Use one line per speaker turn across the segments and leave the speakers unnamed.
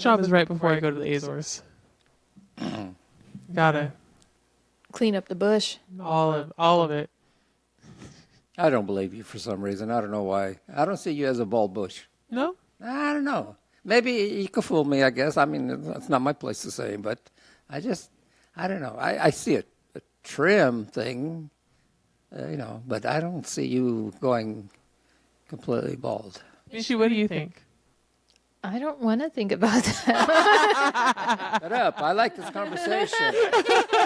Job is right before I go to the Azores. Gotta
Clean up the bush.
all of it.
I don't believe you for some reason. I don't know why. I don't see you as a bald bush.
No,
I don't know. Maybe you could fool me, I guess. I mean, that's not my place to say, but I don't know. I see a trim thing, but I don't see you going completely bald.
Mishi, what do you think?
I don't want to think about that.
Shut up. I like this conversation.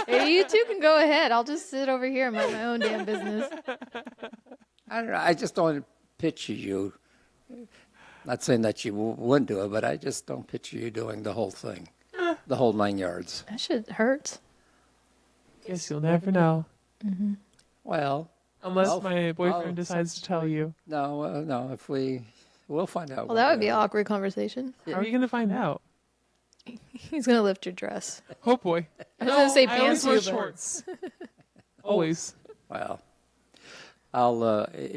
Hey, you two can go ahead. I'll just sit over here and mind my own damn business.
I don't know. I just don't picture you. Not saying that you wouldn't do it, but I just don't picture you doing the whole thing, the whole 9 yards.
That shit hurts.
Guess you'll never know.
Well,
Unless my boyfriend decides to tell you.
no. We'll find out.
Well, that would be an awkward conversation.
How are you going to find out?
He's going to lift your dress.
Oh, boy.
I was going to say
I always
pants,
wear
but
shorts. Always.
Well, I'll,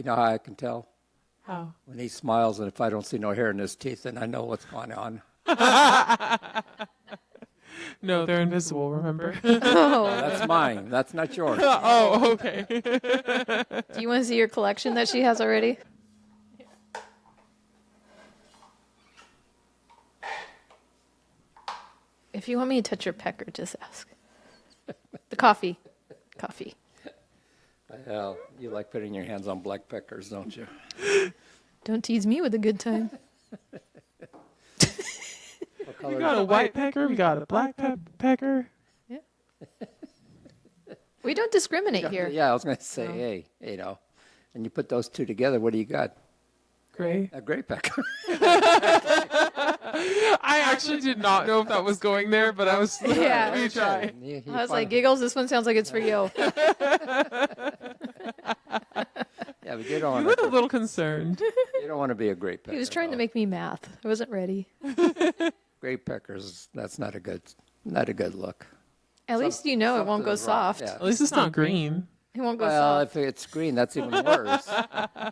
how I can tell?
How?
When he smiles and if I don't see no hair in his teeth, then I know what's going on.
No, they're invisible, remember?
That's mine. That's not yours.
Oh, okay.
do you want to see your collection that she has already? If you want me to touch your pecker, just ask. The coffee. Coffee.
Well, you like putting your hands on black peckers, don't you?
Don't tease me with a good time.
We got a white pecker. We got a black pecker.
Yeah. We don't discriminate here.
Yeah, I was going to say, hey, and you put those two together, what do you got?
Gray.
A gray pecker.
I actually did not know if that was going there, but I was
Yeah.
let me try.
I was like, Giggles, this one sounds like it's for you.
Yeah, but you don't
You
want
look a little concerned.
you don't want to be a gray pecker.
He was trying to make me math. I wasn't ready.
Gray peckers. That's not a good look.
At least you know it won't go
something's wrong.
soft.
Yeah.
At least it's not green.
It won't go
Well,
soft.
if it's green, that's even worse.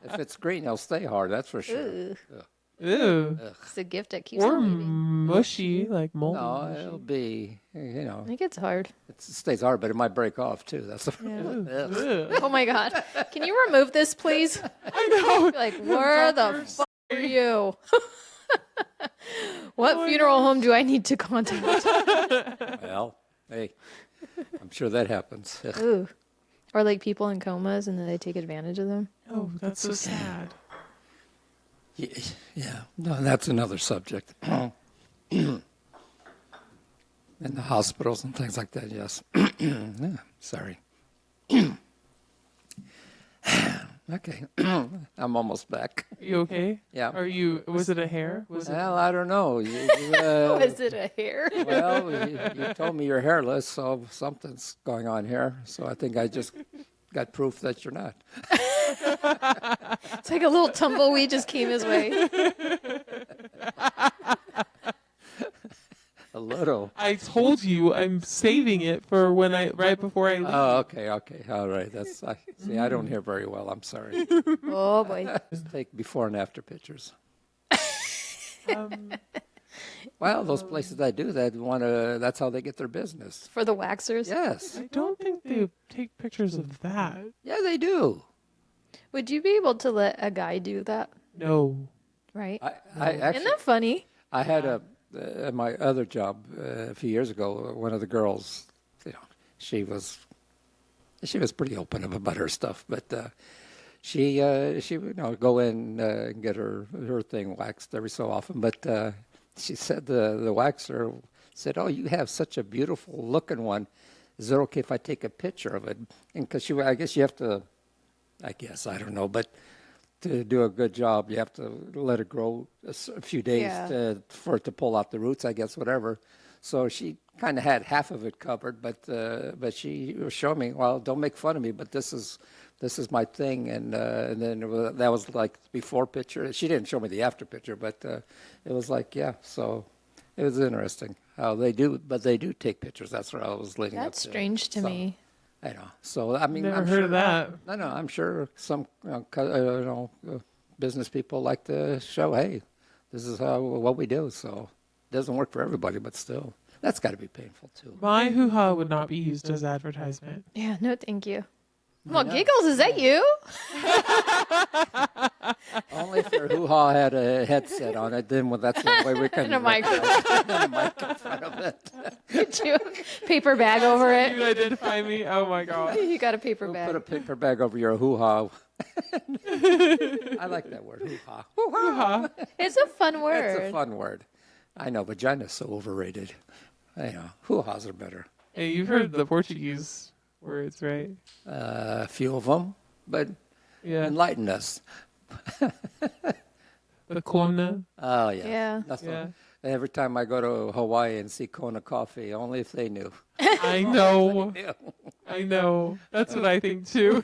If it's green, it'll stay hard. That's for sure.
Ooh,
Ew.
it's a gift that keeps
Or
on leaving.
mushy, like moldy.
No,
mushy.
it'll be,
I think it's hard.
it stays hard, but it might break off too. That's the Ugh.
Ew.
Oh my God. Can you remove this, please?
I know.
Like, where the fuck are you? What funeral home do I need to contact?
Well, hey, I'm sure that happens.
Ooh. Or like people in comas and then they take advantage of them.
Oh, that's so sad.
Yeah, no, that's another subject. In the hospitals and things like that, yes. Yeah, sorry. Okay, I'm almost back.
You okay?
Yeah.
Was it a hair? Was it?
Well, I don't know.
Was it a hair?
Well, you told me you're hairless, so something's going on here. So I think I just got proof that you're not.
It's like a little tumbleweed just came his way.
A little.
I told you I'm saving it for right before I leave.
Oh, okay, all right. See, I don't hear very well. I'm sorry.
Oh boy.
Just take before and after pictures.
Um,
Well, those places that do that that's how they get their business.
For the waxers?
Yes.
I don't think they take pictures of that.
Yeah, they do.
Would you be able to let a guy do that?
No.
Right?
I actually,
Isn't that funny?
I had my other job a few years ago, one of the girls, she was pretty open about her stuff, but she would go in and get her thing waxed every so often, but she said the waxer said, "Oh, you have such a beautiful looking one. Is it okay if I take a picture of it?" And because I guess you have to, I don't know, but to do a good job, you have to let it grow a few days
Yeah.
for it to pull out the roots, I guess, whatever. So she kind of had half of it covered, but she was showing me, well, don't make fun of me, but this is my thing, and then that was like before picture. She didn't show me the after picture, but it was like, yeah. So it was interesting how they do, but they do take pictures. That's what I was leading
That's
up to.
strange to
So,
me.
I know. So I mean,
Never
I'm
heard
sure,
of that.
No, I'm sure some business people like to show, hey, this is what we do. So doesn't work for everybody, but still, that's got to be painful too.
My hoo-ha would not be used as advertisement.
Yeah, no, thank you. Well, Giggles, is that you?
Only if your hoo-ha had a headset on it, then that's the only way we can.
And a microphone.
And a mic in front of it.
Get you a paper bag over
You
it.
identify me? Oh my god.
You got a paper
Put a
bag.
paper bag over your hoo-ha. I like that word, hoo-ha. Hoo-ha.
It's a fun word.
It's a fun word. I know, vagina's so overrated. I know, hoo-has are better.
Hey, you've heard the Portuguese words, right?
A few of them, but
Yeah.
enlighten us.
The Kona.
Oh, yeah.
Yeah.
That's
Yeah.
every time I go to Hawaii and see Kona coffee, only if they knew.
I know. I know. That's what I think too.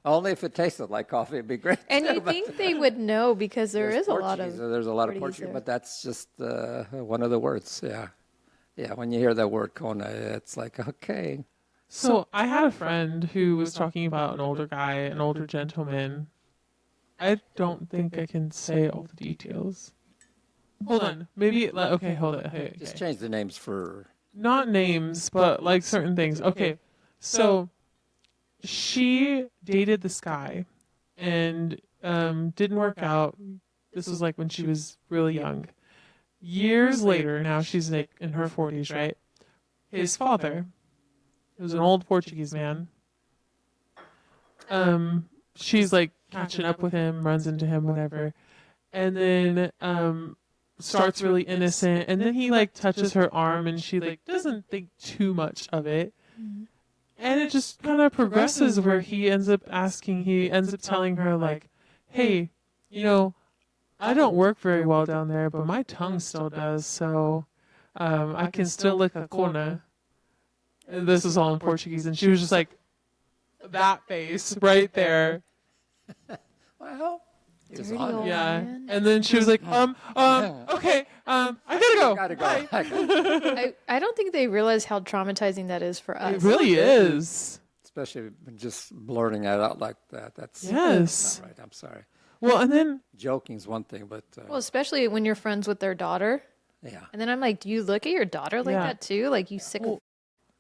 Only if it tasted like coffee, it'd be great.
And you think they would know because there's a lot of
There's a lot of
Portuguese
Portuguese,
there.
but that's just one of the words. Yeah, yeah. When you hear that word Kona, it's like okay.
So I had a friend who was talking about an older guy, an older gentleman. I don't think I can say all the details. Hold on. Maybe, okay, hold it. Okay.
Just change the names for.
Not names, but like certain things. Okay. So she dated this guy and didn't work out. This was like when she was really young. Years later, now she's like in her 40s, right? His father, who was an old Portuguese man, she's like catching up with him, runs into him, whatever. And then starts really innocent, and then he like touches her arm and she like doesn't think too much of it. And it just kind of progresses where he ends up telling her like, hey, you know, I don't work very well down there, but my tongue still does, so I can still lick a corna. And this is all in Portuguese, and she was just like, that face right there.
Well, it's
Dirty
on.
old
Yeah.
man.
And then she was like, okay, I gotta go.
Gotta
Bye.
go.
I don't think they realize how traumatizing that is for
It
us.
really is.
Especially just blurting that out like that. That's
Yes.
not right. I'm sorry.
Well, and then
Joking's one thing, but
Well, especially when you're friends with their daughter.
yeah.
And then I'm like, do you look at your daughter like
Yeah.
that too? Like you sick of...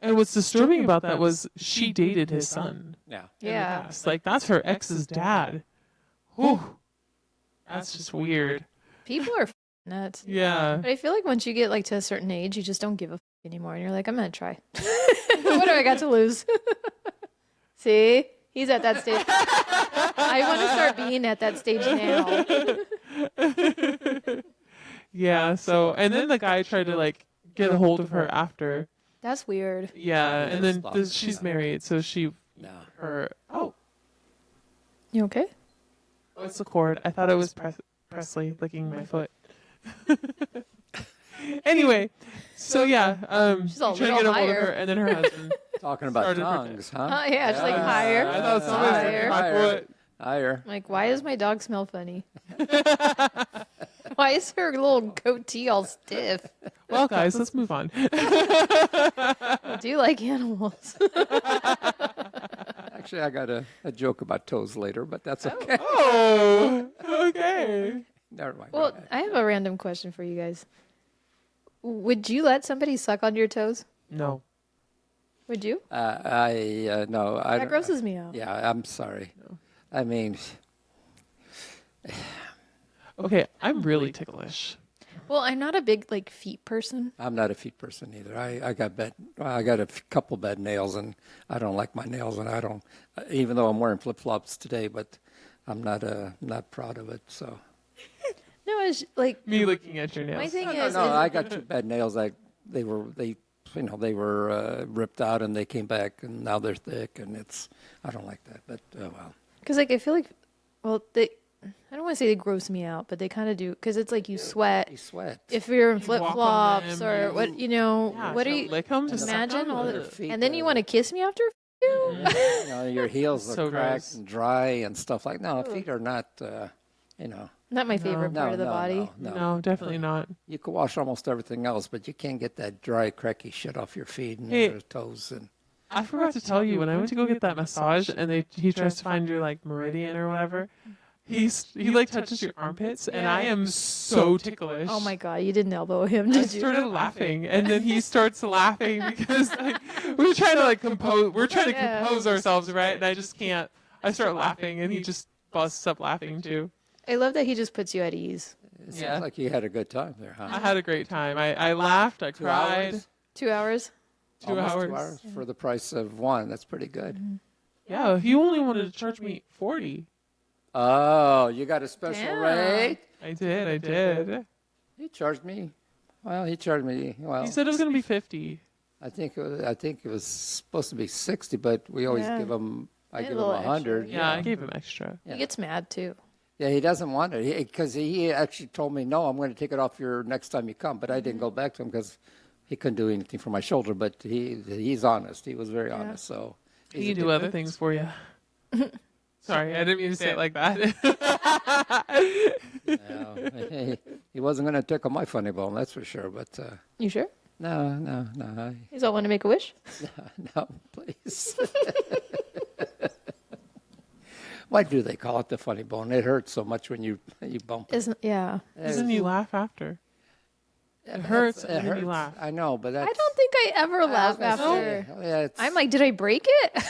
and what's disturbing about that was she dated his son.
Yeah.
in the
Yeah.
past. Like that's her ex's dad. Whew. That's just weird.
People are nuts.
Yeah.
But I feel like once you get like to a certain age, you just don't give a anymore. And you're like, I'm going to try. What do I got to lose? See? He's at that stage. I want to start being at that stage now.
Yeah. So, and then the guy tried to like get a hold of her after.
That's weird.
Yeah. And then
Stop.
she's married, so
No.
You okay?
Oh, it's the cord. I thought it was Presley licking my foot. Anyway, so yeah,
She's all
he tried to
little
get a hold of
higher.
her, and then her husband.
Talking about
Started her
tongues, huh?
Oh, yeah. She's like higher.
I thought somebody was licking my
Higher.
foot.
Higher.
I'm like, why does my dog smell funny? Why is her little goatee all stiff?
Well, guys, let's move on.
I do like animals.
Actually, I got a joke about toes later, but that's okay.
Oh, okay.
Never mind.
Well,
Go ahead.
I have a random question for you guys. Would you let somebody suck on your toes?
No.
Would you?
no, I
That
don't-
grosses me out.
Yeah, I'm sorry. I mean,
Okay, I'm really ticklish.
Well, I'm not a big like feet person.
I'm not a feet person either. I got a couple bad nails, and I don't like my nails, and I don't. Even though I'm wearing flip flops today, but I'm not proud of it. So
No, it's like
Me looking at your
my
nails.
thing
no,
is.
I got two bad nails. They were ripped out, and they came back, and now they're thick, and I don't like that. But oh well.
Because like I feel like, well, I don't want to say they gross me out, but they kind of do. Because it's like you sweat.
You sweat.
If you're in
You
flip
walk on
flops
them,
or
you-
what,
Yeah,
what are
to
you?
lick 'em, to suck
Imagine
on
all
them.
Their
the,
feet,
and then you want to kiss me after?
Your heels
So
are cracked
gross.
and dry and stuff like. No, feet are not.
Not my favorite
No,
part of the
no,
body.
No, definitely not.
You can wash almost everything else, but you can't get that dry, cracky shit off your feet and
Hey.
your toes. And
I forgot to tell you when I went to go get that massage, and he tries to find your like meridian or whatever. he like touches your armpits, and I am so ticklish.
Oh my god, you didn't elbow him,
I
did you?
started laughing, and then he starts laughing because like we were trying to like compose. We're trying to compose ourselves, right? And I just can't. I start laughing, and he just busts up laughing too.
I love that he just puts you at ease.
It sounds like you had a good time there, huh?
I had a great time. I laughed. I
2
cried.
hours?
2 hours?
Almost
2
2
hours.
hours for the price of one. That's pretty good.
Yeah, he only wanted to charge me 40.
Oh, you got a special
Damn.
rate?
I did.
He charged me. Well, he charged me. Well,
He said it was gonna be 50.
I think it was supposed to be 60, but we always
Yeah.
give him. I
And
give
a
him
little
100.
extra,
Yeah, I gave him extra.
Yeah.
He gets mad too.
Yeah, he doesn't want it because he actually told me, no, I'm going to take it off your next time you come. But I didn't go back to him because he couldn't do anything for my shoulder. But he's honest. He was very honest. So
He can do other things for you. Sorry, I didn't mean to say it like that.
No, he wasn't going to tickle my funny bone, that's for sure. But
You sure?
no,
He's all want to make a wish?
no, please. Why do they call it the funny bone? It hurts so much when you bump it.
Yeah.
Doesn't you laugh after? It hurts, and then you laugh.
I know, but that's...
I don't think I ever laugh
I was gonna
after.
say, yeah, it's,
I'm like, did I break it?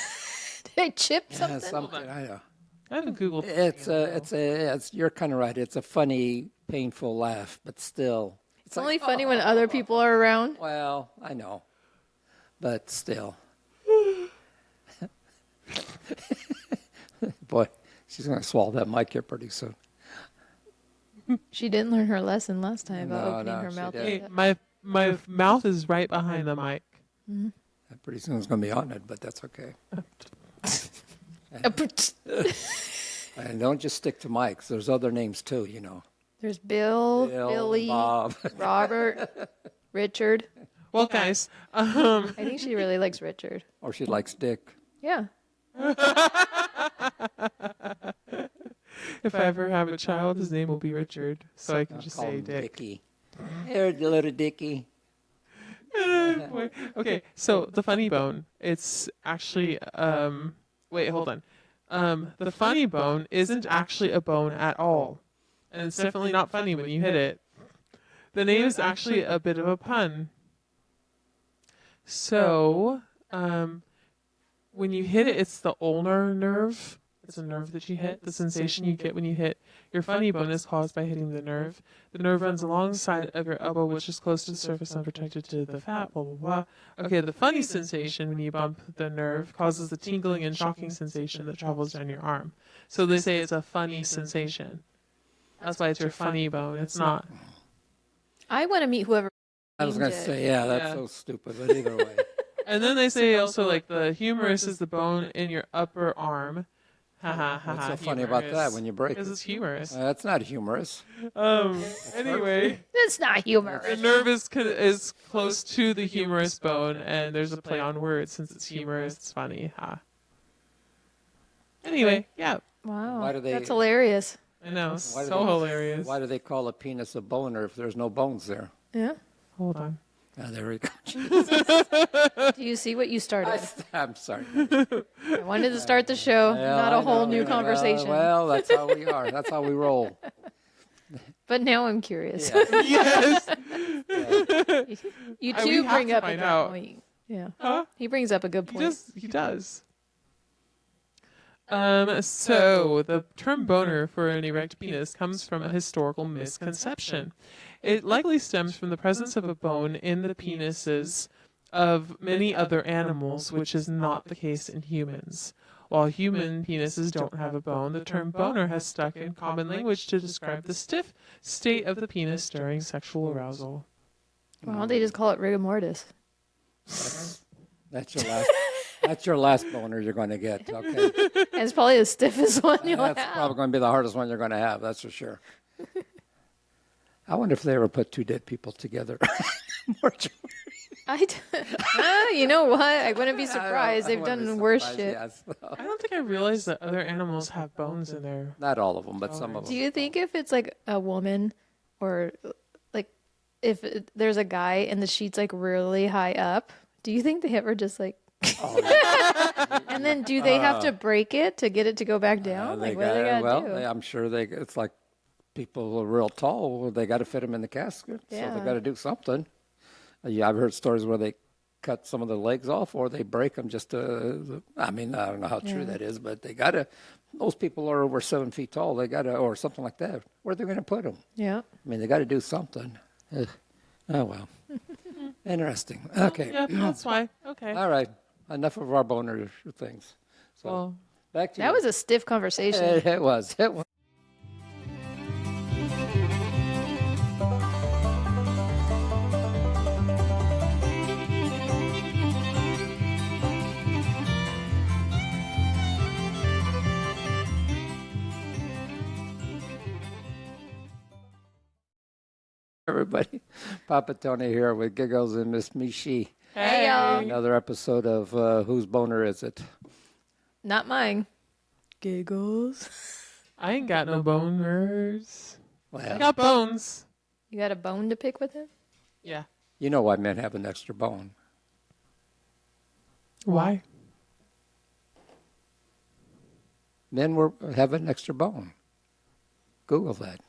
Did I chip
yeah,
something?
I know.
I haven't Googled.
You're kind of right. It's a funny, painful laugh, but still.
It's only funny when other people are around.
Well, I know, but still. Boy, she's going to swallow that mic here pretty soon.
She didn't learn her lesson last time about
No,
opening
no,
her
she
mouth.
didn't.
like
Hey, my mouth is right behind the mic.
Pretty soon it's going to be on it, but that's okay.
that.
And don't just stick to mics. There's other names too, you know.
There's Bill,
Bill,
Billy,
Bob.
Robert, Richard.
Well, guys,
I think she really likes Richard.
Or she likes Dick.
Yeah.
if I ever have a child, his name will be Richard, so I can just
Call
say
him
Dick.
Dickie. Here, the little Dickie.
Boy. Okay, so the funny bone. It's actually wait, hold on. The funny bone isn't actually a bone at all, and it's definitely not funny when you hit it. The name is actually a bit of a pun. So, when you hit it, it's the ulnar nerve. It's a nerve that you hit. The sensation you get when you hit your funny bone is caused by hitting the nerve. The nerve runs alongside of your elbow, which is close to the surface and protected to the fat, blah, blah, blah. Okay, the funny sensation when you bump the nerve causes the tingling and shocking sensation that travels down your arm. So they say it's a funny sensation. That's why it's your funny bone. It's not.
I want to meet whoever.
I was going to
named it.
say, yeah, that's
Yeah.
so stupid, but either way.
And then they say also like the humerus is the bone in your upper arm. Ha ha ha.
What's so funny about that when you break
Because
it?
it's humorous.
That's not humorous.
Anyway,
It's not
the
humorous.
nerve is close to the humerus bone, and there's a play on words since it's humorous. It's funny. Ha. Anyway, yeah,
Wow.
Why do they-
That's hilarious.
I know.
Why do
So
they-
hilarious.
Why do they call a penis a boner if there's no bones there?
Yeah.
Hold on.
Ah, there we go.
Do you see what you started?
I'm sorry.
I wanted to start the show,
Well,
not a
I
whole
know.
new conversation.
Well, that's how we are. That's how we roll.
But now I'm curious.
Yes.
You
We
two
have
bring
to
up a
find
good
out.
point. Yeah.
Huh?
He brings up a good point.
He does. So the term boner for an erect penis comes from a historical misconception. It likely stems from the presence of a bone in the penises of many other animals, which is not the case in humans. While human penises don't have a bone, the term boner has stuck in common language to describe the stiff state of the penis during sexual arousal.
Why don't they just call it rigor mortis?
That's your last. That's your last boner you're going to get. Okay.
And it's probably the stiffest one you'll
That's
have.
probably going to be the hardest one you're going to have. That's for sure. I wonder if they ever put two dead people together.
You know what? I wouldn't be surprised. They've done worse shit.
Yes.
I don't think I realized that other animals have bones in there.
Not all of them, but some of them.
Do you think if it's like a woman or like if there's a there's a sheet's like really high up, do you think they ever just like and And then do they have to break it to get it to go back down? Like, what do they got to do?
I'm sure it's like people who are real tall. They got to fit them in the casket, so
Yeah.
they got to do something. Yeah, I've heard stories where they cut some of the legs off or they break them just to, I mean, I don't know how true that is, but they got to, those people are over 7 feet tall. They got to, or something like that. Where are they going to put them?
Yeah.
I mean, they got to do something. Ugh. Oh, well. Interesting. Okay.
Yeah, that's why. Okay.
All right. Enough of our boner things. So
Well,
back to
That
you.
was a stiff conversation.
It was. It was. Everybody, Papa Tony here with Giggles and Miss Mishi.
Hey, y'all.
Another episode of Whose Boner Is It?
Not mine. Giggles.
I ain't got no boners. I
Well,
got bones.
You got a bone to pick with him?
Yeah.
you know why men have an extra bone.
Why?
Men have an extra bone. Google that.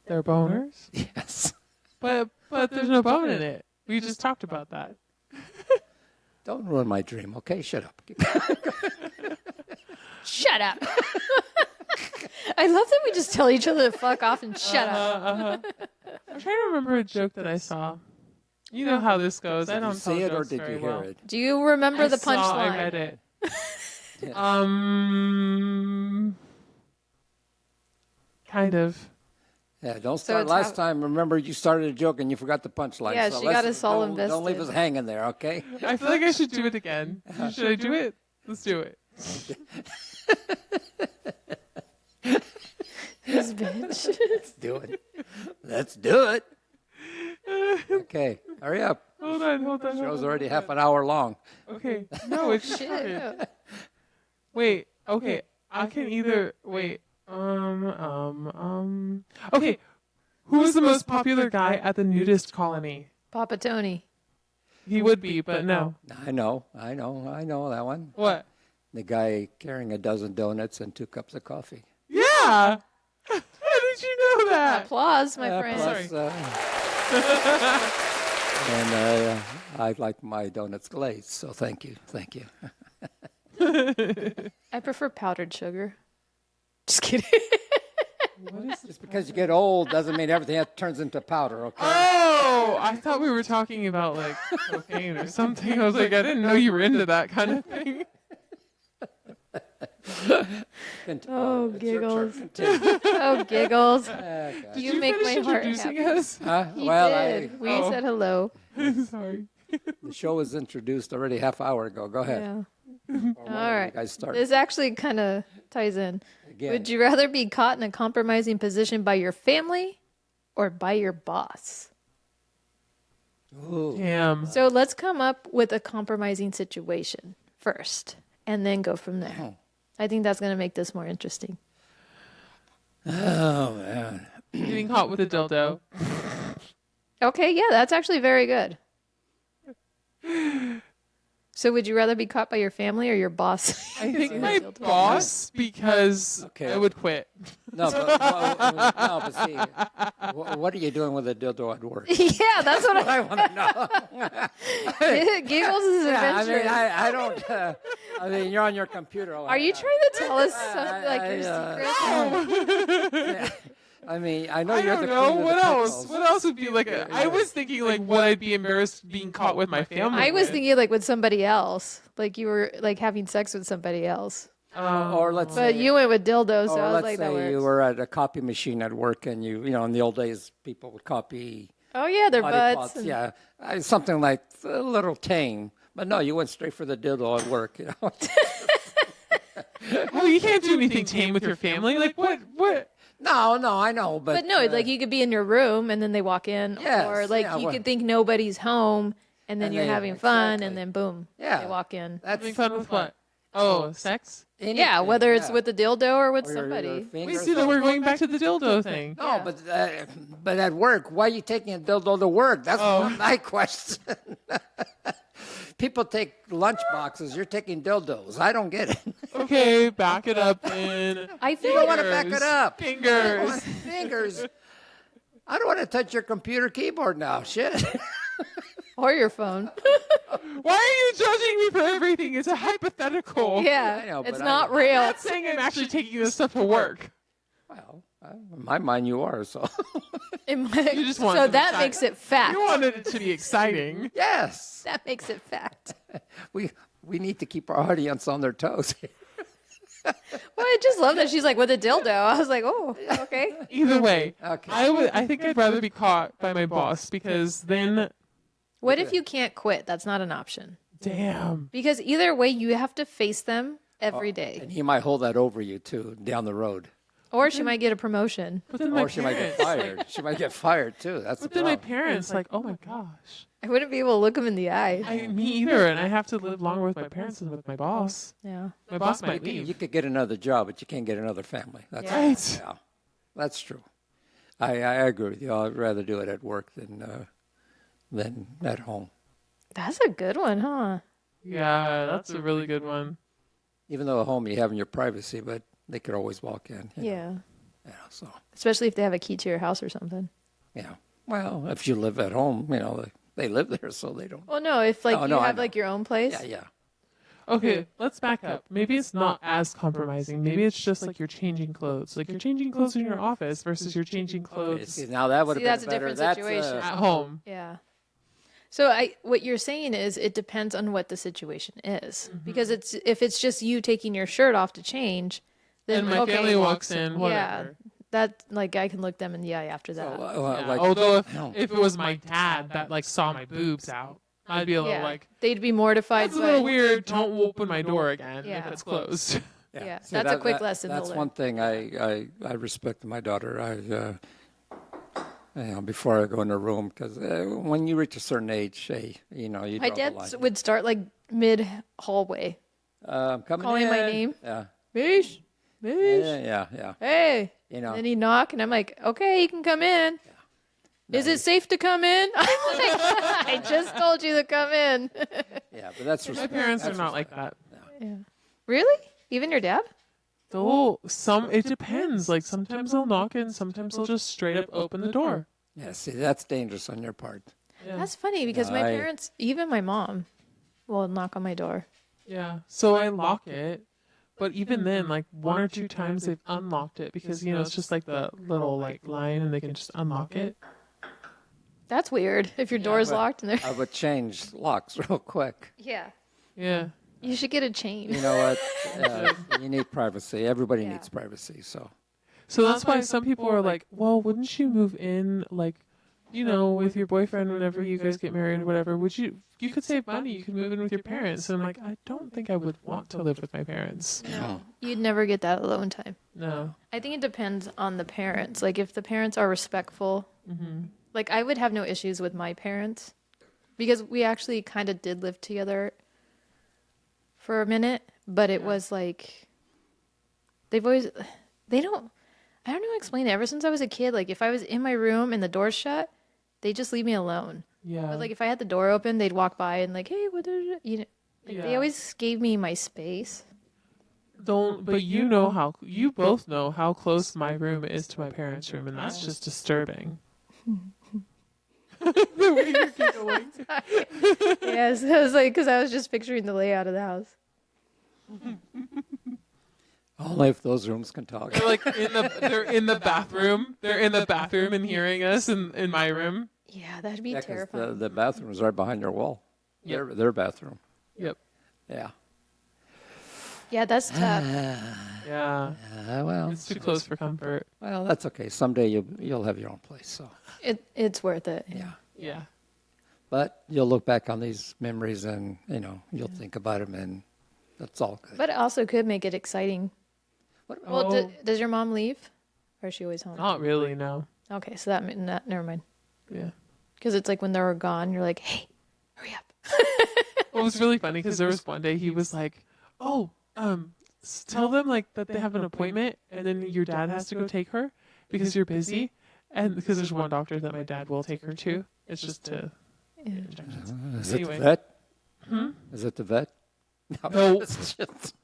They're boners?
Yes.
But there's no bone in it. We just talked about that.
Don't ruin my dream, okay? Shut up.
Shut up. I love that we just tell each other to fuck off and shut up.
I'm trying to remember a joke that I saw. You know how this goes. I
Did
don't
you see
tell
it or
jokes
did
very
you hear
well.
it?
Do you remember the
I
punchline?
read it. Kind of.
Yeah, don't
So
start.
it's
Last time, remember, you started a joke and you forgot the punchline.
Yeah,
so
she got
let's-
us all
don't leave
invested.
us hanging there, okay?
I feel like I should do it again. Should I do it? Let's do it.
This bitch.
Let's do it. Let's do it. Okay, hurry up.
Hold on.
Show's already half an hour long.
Okay. No, it's started.
Shit.
Wait. Okay. I can either wait. Okay. Who was the most popular guy at the nudist colony?
Papa Tony.
He would be, but no.
I know that one.
What?
The guy carrying a dozen donuts and 2 cups of coffee.
Yeah. How did you know that?
Applause, my friend.
Plus, and I like my donuts glazed, so thank you.
I prefer powdered sugar. Just kidding.
Just because you get old doesn't mean everything turns into powder, okay?
Oh, I thought we were talking about like cocaine or something. I was like, I didn't know you were into that kind of thing.
Oh,
It's your turn.
giggles.
Continue.
Oh, giggles.
Okay.
You
Did
make
finish
my heart
introducing
happy.
us?
Huh?
He
Well,
did. We said hello.
Sorry.
the show was introduced already half hour ago. Go ahead.
Yeah.
Or when
All
did
right.
You guys start
This actually kind of ties in.
again.
Would you rather be caught in a compromising position by your family or by your boss?
Ooh.
Damn.
So let's come up with a compromising situation first and then go from there.
Oh.
I think that's going to make this more interesting.
Oh, man.
Getting caught with a dildo.
Okay, yeah, that's actually very good. So would you rather be caught by your family or your boss?
I think my boss because
Okay.
I would quit.
No, but see, what are you doing with a dildo at work?
Yeah, that's what
I want to know.
Giggles is
Yeah, I
adventurous.
mean, I don't. I mean, you're on your computer.
Are you trying to tell us something like your secret?
I mean, I know
I
you're
don't
the
know.
queen of
What
the
else?
pickles.
What else would be like a... I was thinking like would I be embarrassed being caught with my family?
I was
with?
thinking like with somebody else, like you were like having sex with somebody else.
Or let's
But
say,
you went with dildo, so
or
I was
let's
like, that
say you
works.
were at a copy machine at work, and you know, in the old days, people would copy
Oh yeah, their
body
butts.
parts.
and-
Yeah, something like a little tame. But no, you went straight for the dildo at work. You know.
Well, you can't do anything tame with your family. Like what?
No, I know,
But no, like you could be in your room and then they walk in,
Yes,
or like
yeah,
you
well-
could think nobody's home and then
And
you're
they-
having fun,
exactly.
and then boom,
Yeah.
they walk in.
That's
Having fun with what? Oh, sex?
Yeah,
anything,
whether it's
yeah.
with the dildo or with
Or your
somebody.
We
fingers
see that we're going back to the dildo thing.
No, but at work, why are you taking a dildo to work? That's my question. People take lunch boxes. You're taking dildos. I don't get it.
Okay, back it up then.
I
You
feel
don't
like
want to back it up.
Fingers.
Fingers. I don't want to touch your computer keyboard now. Shit.
or your phone.
Why are you judging me for everything? It's a hypothetical.
Yeah,
I know,
it's
but
not
I'm
real.
not saying I'm actually taking this stuff to work.
Well, in my mind, you are. So
In my-
You just want
so
them
that
excited.
makes it fact.
You wanted it to be exciting.
yes,
That makes it fact.
we need to keep our audience on their toes.
Well, I just love that she's like with a dildo. I was like, oh, okay.
Either way,
Okay.
I think I'd rather be caught by my boss because then,
What if you can't quit? That's not an option.
damn.
Because either way, you have to face them every day.
And he might hold that over you too down the road,
Or she might get a promotion.
But then my
or she might get
parents,
fired. She might get fired too. That's the
But then my
problem.
parents, like, oh my gosh.
I wouldn't be able to look them in the eye.
Me either, and I have to live longer with my parents than with my boss.
Yeah.
My boss might
You
leave.
could get another job, but you can't get another family. That's
Right.
Yeah, that's true. I agree with you. I'd rather do it at work than at home.
That's a good one, huh?
Yeah, that's a really good one.
Even though at home you have your privacy, but they could always walk in. you know.
Yeah.
Yeah. So
Especially if they have a key to your house or something.
yeah. Well, if you live at home, they live there, so they don't.
Well, no, if like
Oh,
you
no, I
have
know.
like your own place.
Yeah, yeah.
Okay, let's back up. Maybe it's not as compromising. Maybe it's just like you're changing clothes. Like you're changing clothes in your office versus you're changing clothes
See, now that would have
See,
been
that's a
better.
different situation.
at home.
Yeah. So what you're saying is it depends on what the situation is. Because if it's just you taking your shirt off to change, then
And my
okay,
family walks in,
yeah,
whatever.
that like I can look them in the eye after that.
Yeah,
like,
although
no.
if it was my dad that like saw my boobs out, I'd be a little
Yeah.
like,
They'd be mortified.
that's a little
but-
weird. Don't open my door again
Yeah.
if it's closed.
Yeah,
See,
that's a quick lesson to
That's
learn.
one thing I respect in my daughter. Before I go in her room, because when you reach a certain age, you
My
draw the
dad
line.
would start like mid hallway,
Coming
calling my
in.
name.
Yeah,
Mish, Mish,
yeah.
hey.
You know,
And then he'd knock, and I'm like, okay, you can come in. Is it safe to come in? I'm like, I just told you to come in.
yeah, but that's
My parents are not like that.
Yeah. Really? Even your dad?
Though it depends. Like sometimes they'll knock and sometimes they'll just straight up open the door.
Yeah, see, that's dangerous on your part.
Yeah.
That's funny because my
I-
parents, even my mom, will knock on my door.
Yeah. So I lock it. But even then, like 1 or 2 times they've unlocked it because, it's just like the little like line and they can just unlock it.
That's weird if your door is
but-
locked and they're.
I would change locks real quick.
Yeah.
Yeah.
You should get a chain.
You know what? You need privacy. Everybody
Yeah.
needs privacy. So
So that's why some people are like, well, wouldn't you move in like, with your boyfriend whenever you guys get married or whatever? You could save money. You could move in with your parents. And I'm like, I don't think I would want to live with my parents.
No. You'd never get that alone time.
No.
I think it depends on the parents. Like if the parents are respectful, like I would have no issues with my parents because we actually kind of did live together for a minute, but it was like I don't know how to explain it. Ever since I was a kid, like if I was in my room and the door's shut, they just leave me alone.
Yeah.
But like if I had the door open, they'd walk by and like, hey, what is it? They
Yeah.
always gave me my space.
But you both know how close my room is to my parents' room, and that's just disturbing. The way you're giggling.
Yes, I was like, because I was just picturing the layout of the house.
only if those rooms can talk.
They're like they're in the bathroom. They're in the bathroom and hearing us in my room.
Yeah, that'd be
Yeah, 'cause
terrifying.
the bathroom is right behind your wall.
Yep.
Their bathroom.
Yep.
Yeah.
Yeah, that's tough.
Yeah.
Well,
It's too close for comfort.
well, that's okay. Someday you'll have your own place. So
It's worth it.
yeah.
Yeah.
But you'll look back on these memories and you'll think about them, and that's all good.
But it also could make it exciting.
What-
Well,
Oh.
does your mom leave? Or is she always home?
Not really, no.
Okay, so never mind.
Yeah.
Because it's like when they're gone, you're like, hey, hurry up.
Well, it was really funny because there was one day he was like, "Oh, tell them like that they have an appointment, and then your dad has to go take her because you're busy, and because there's one doctor that my dad will take her to. It's just to get injections.
Is it the
Anyway.
vet? Is it the vet?
No.
It's just,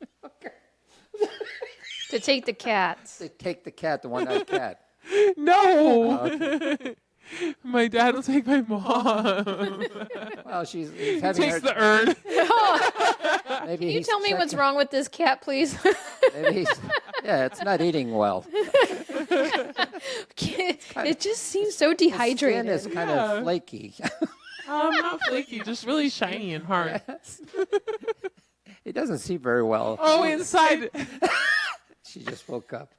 To take the cats.
they take the cat, the one-eyed cat.
No.
Okay.
My dad will take my mom.
Well, he's having
Takes
her.
the urn.
Maybe
Can you
he's
tell me what's
checking-
wrong with this cat, please?
Maybe it's not eating well.
It just seems so
Skin
dehydrated.
is kind of flaky.
Not flaky, just really shiny and hard.
He doesn't see very well.
Oh, inside.
She just woke up.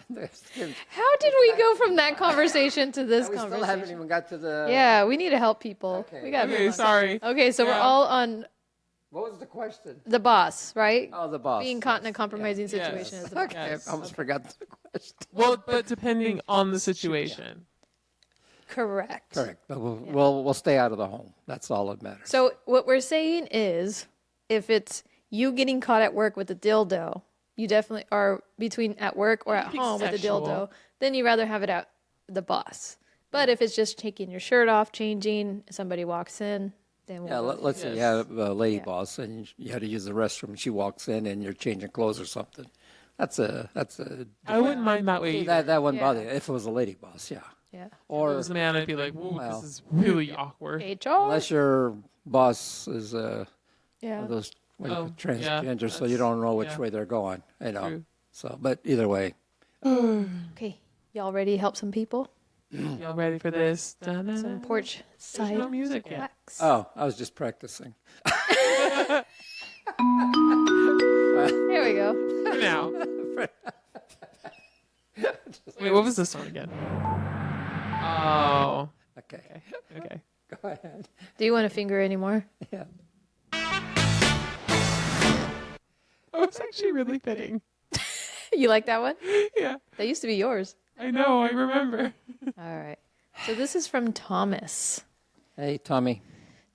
Their skin's-
How did we go from that conversation to this
we still haven't
conversation?
even got to the.
Yeah, we need to help people.
Okay.
We got
Okay, sorry.
Okay, so we're
Yeah.
all on
What was the question?
the boss, right?
Oh, the boss.
Being caught in a
yes.
compromising
Yes.
situation is the boss.
Okay,
Yes.
I almost forgot the question.
Well, but depending on the situation.
Correct.
Correct, but we'll stay out of the home. That's all that matters.
So what we're saying is, if it's you getting caught at work with a dildo, you definitely are between at work or at
Anything
home with a
sexual.
dildo, then you rather have it at the boss. But if it's just taking your shirt off, changing, somebody walks in, then we'll
Yeah,
go.
let's say you
Yes.
have a lady boss and you had to use the restroom. She walks in and you're changing clothes or something. That's a.
I wouldn't mind that way
See,
either.
that wouldn't
Yeah.
bother you if it was a lady boss. Yeah.
Yeah.
If it
Or
was a man, I'd be like, "Whoa,
Well,
this is really awkward."
HR.
unless your boss is
Yeah.
one of those
Oh,
transgender,
yeah,
so you don't know which
yeah.
way they're going. You know.
True.
So, but either way,
Okay, y'all ready to help some people?
Y'all ready for this?
Some porch
There's
side
no music yet.
wax.
oh, I was just practicing.
There we go.
For now. Wait, what was this one again? Oh,
Okay,
okay.
go ahead.
Do you want to finger anymore?
Yeah.
Oh, it's actually really fitting.
You like that one?
Yeah,
That used to be yours.
I know. I remember.
All right. So this is from Thomas.
Hey, Tommy.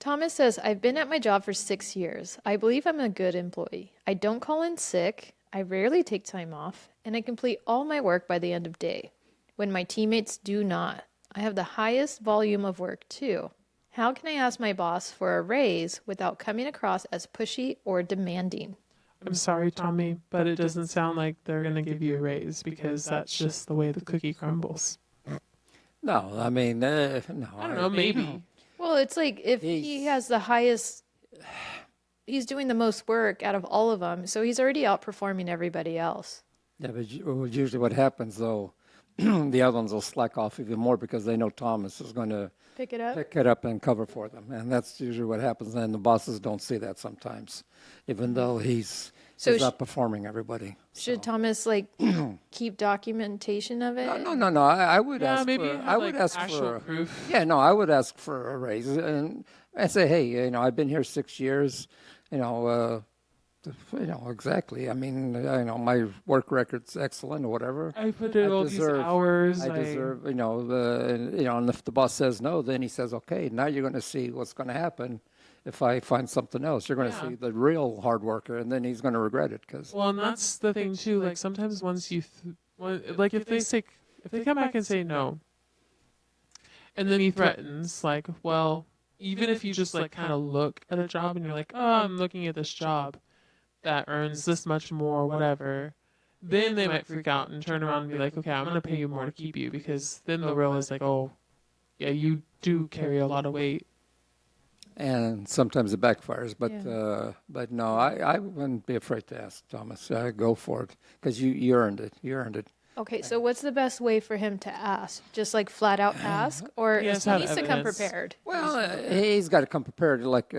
Thomas says, I've been at my job for 6 years. I believe I'm a good employee. I don't call in sick. I rarely take time off. And I complete all my work by the end of day. When my teammates do not. I have the highest volume of work too. How can I ask my boss for a raise without coming across as pushy or demanding?
I'm sorry, Tommy, but it doesn't sound like they're gonna give you a raise because that's just the way the cookie crumbles.
No, I mean, no.
I don't know. Maybe.
Well, it's like if he has the highest, he's doing the most work out of all of them. So he's already outperforming everybody else.
Yeah, but usually what happens though, the other ones will slack off even more because they know Thomas is going to
Pick it up.
pick it up and cover for them, and that's usually what happens. And the bosses don't see that sometimes, even though he's
So
outperforming everybody.
Should Thomas like keep documentation of it?
No. I would
Yeah,
ask
maybe
for.
have,
I would
like,
ask
actual
for.
proof.
Yeah, no, I would ask for a raise and say, hey, I've been here 6 years. Exactly. I mean, my work record's excellent or whatever.
I put in all these hours.
I deserve, and if the boss says no, then he says, okay, now you're going to see what's going to happen. If I find something else, you're going to
Yeah.
see the real hard worker, and then he's going to regret it because.
Well, and that's the thing too. Like sometimes once you, like if they come back and say no, and then he threatens, like, well, even if you just like kind of look at a job and you're like, oh, I'm looking at this job that earns this much more, whatever, then they might freak out and turn around and be like, okay, I'm gonna pay you more to keep you because then they'll realize like, oh, yeah, you do carry a lot of weight.
And sometimes it backfires, but
Yeah.
but no, I wouldn't be afraid to ask Thomas. Go for it because you earned it. You earned it.
Okay, so what's the best way for him to ask? Just like flat out ask, or
He
he
has to have
needs to come
evidence.
prepared?
Well, he's got to come prepared, like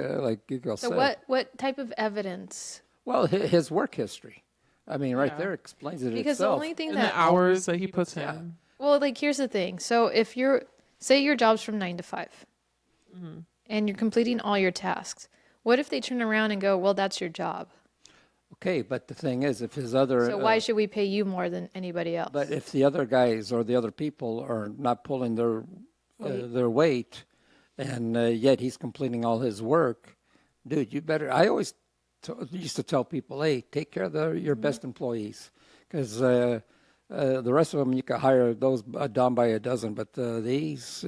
Giggle
So
said.
what type of evidence?
Well, his work history. I mean, right
Yeah.
there explains it
Because the
itself.
only thing
And
that
the hours that he puts in.
well, like here's the thing. So if say your job's from 9 to 5, and you're completing all your tasks, what if they turn around and go, well, that's your job?
Okay, but the thing is, if his other
So why should we pay you more than anybody else?
but if the other guys or the other people are not pulling their weight, and yet he's completing all his work, dude, you better. I always used to tell people, hey, take care of your best employees, because the rest of them you can hire those down by a dozen, but these,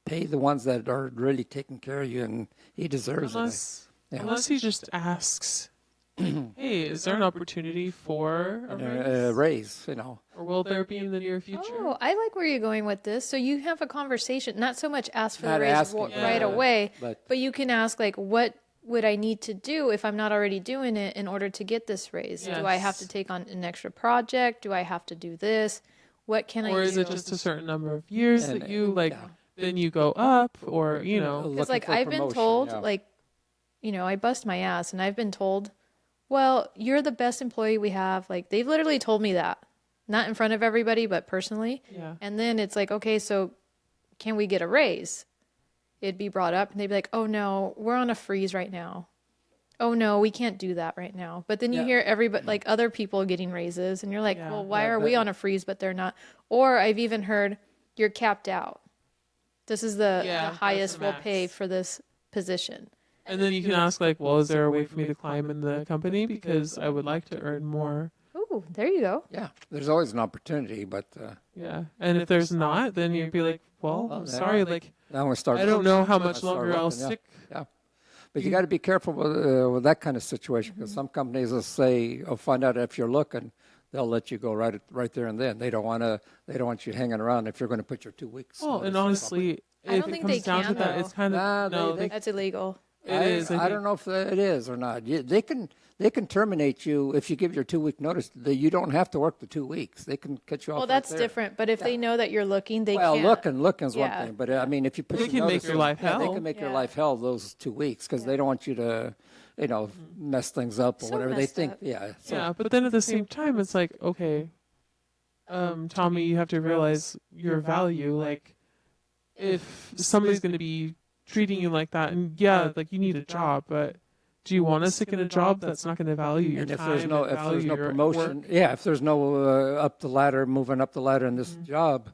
pay the ones that are really taking care of you, and he deserves
Unless,
Yeah.
unless he just asks, hey, is there an opportunity for a
it.
raise?
Raise, you know.
Or will there be in the near future?
Oh, I like where you're going with this. So you have a conversation, not so much ask for
Not
the raise
asking,
right
yeah.
away,
But-
but you can ask like, what would I need to do if I'm not already doing it in order to get this raise? Do I have to
Yes.
take on an extra project? Do I have to do this? What can I do?
Or is it just a certain number of years
And-
that you like,
yeah.
then you go up, or, you know.
Looking
Because like
for
I've been
promotion,
told,
yeah.
like, you know, I bust my ass, and I've been told, well, you're the best employee we have. Like they've literally told me that, not in front of everybody, but personally.
Yeah.
And then it's like, okay, so can we get a raise? It'd be brought up, and they'd be like, oh no, we're on a freeze right now. Oh no, we can't do that right now. But then you
Yeah.
hear everybody, like other people getting raises, and you're like,
Yeah.
well, why
Yeah,
are
but-
we on a freeze, but they're not? Or I've even heard you're capped out. This is the
Yeah, that's
highest
the
we'll
max.
pay for this position.
And then you can ask, like, well, is there a way for me to climb in the company? Because I would like to earn more.
Ooh, there you go.
Yeah, there's always an opportunity, but
Yeah. And if there's not, then you'd be like, well,
Well,
I'm
yeah.
sorry, like,
now we start.
I don't know how
Let's
much
start
longer I'll
looking, yeah.
stick.
Yeah, but you got to be careful with that kind of situation because some companies will say, "Oh, find out if you're looking." They'll let you go right there and then. They don't want you hanging around if you're going to put your 2 weeks.
Well, and
notice.
honestly,
I
if
don't
it
think
comes
they
down
can,
to that,
though.
it's kind of,
Nah,
no,
they-
That's illegal.
it is.
I don't know if it is or not. They can terminate you if you give your 2 week notice. You don't have to work the 2 weeks. They can cut you off.
Well,
right
that's
there.
different. But if they know that you're looking, they
Well,
can't.
looking's
Yeah.
one thing, but I mean, if you put
They
your
can make
notice
your
in-
life
yeah, they
hell.
can make your
Yeah.
life hell those 2 weeks because they don't want you to, mess things up or
So
whatever they
messed
think.
up.
Yeah, so,
Yeah, but then at the same time, it's like, okay, Tommy, you have to realize your value. Like, if somebody's going to be treating you like that, and yeah, like you need a job, but do you want to stick in a job that's not going to value your
And if
time?
there's no
and value your
promotion,
work?
if there's no moving up the ladder in this job,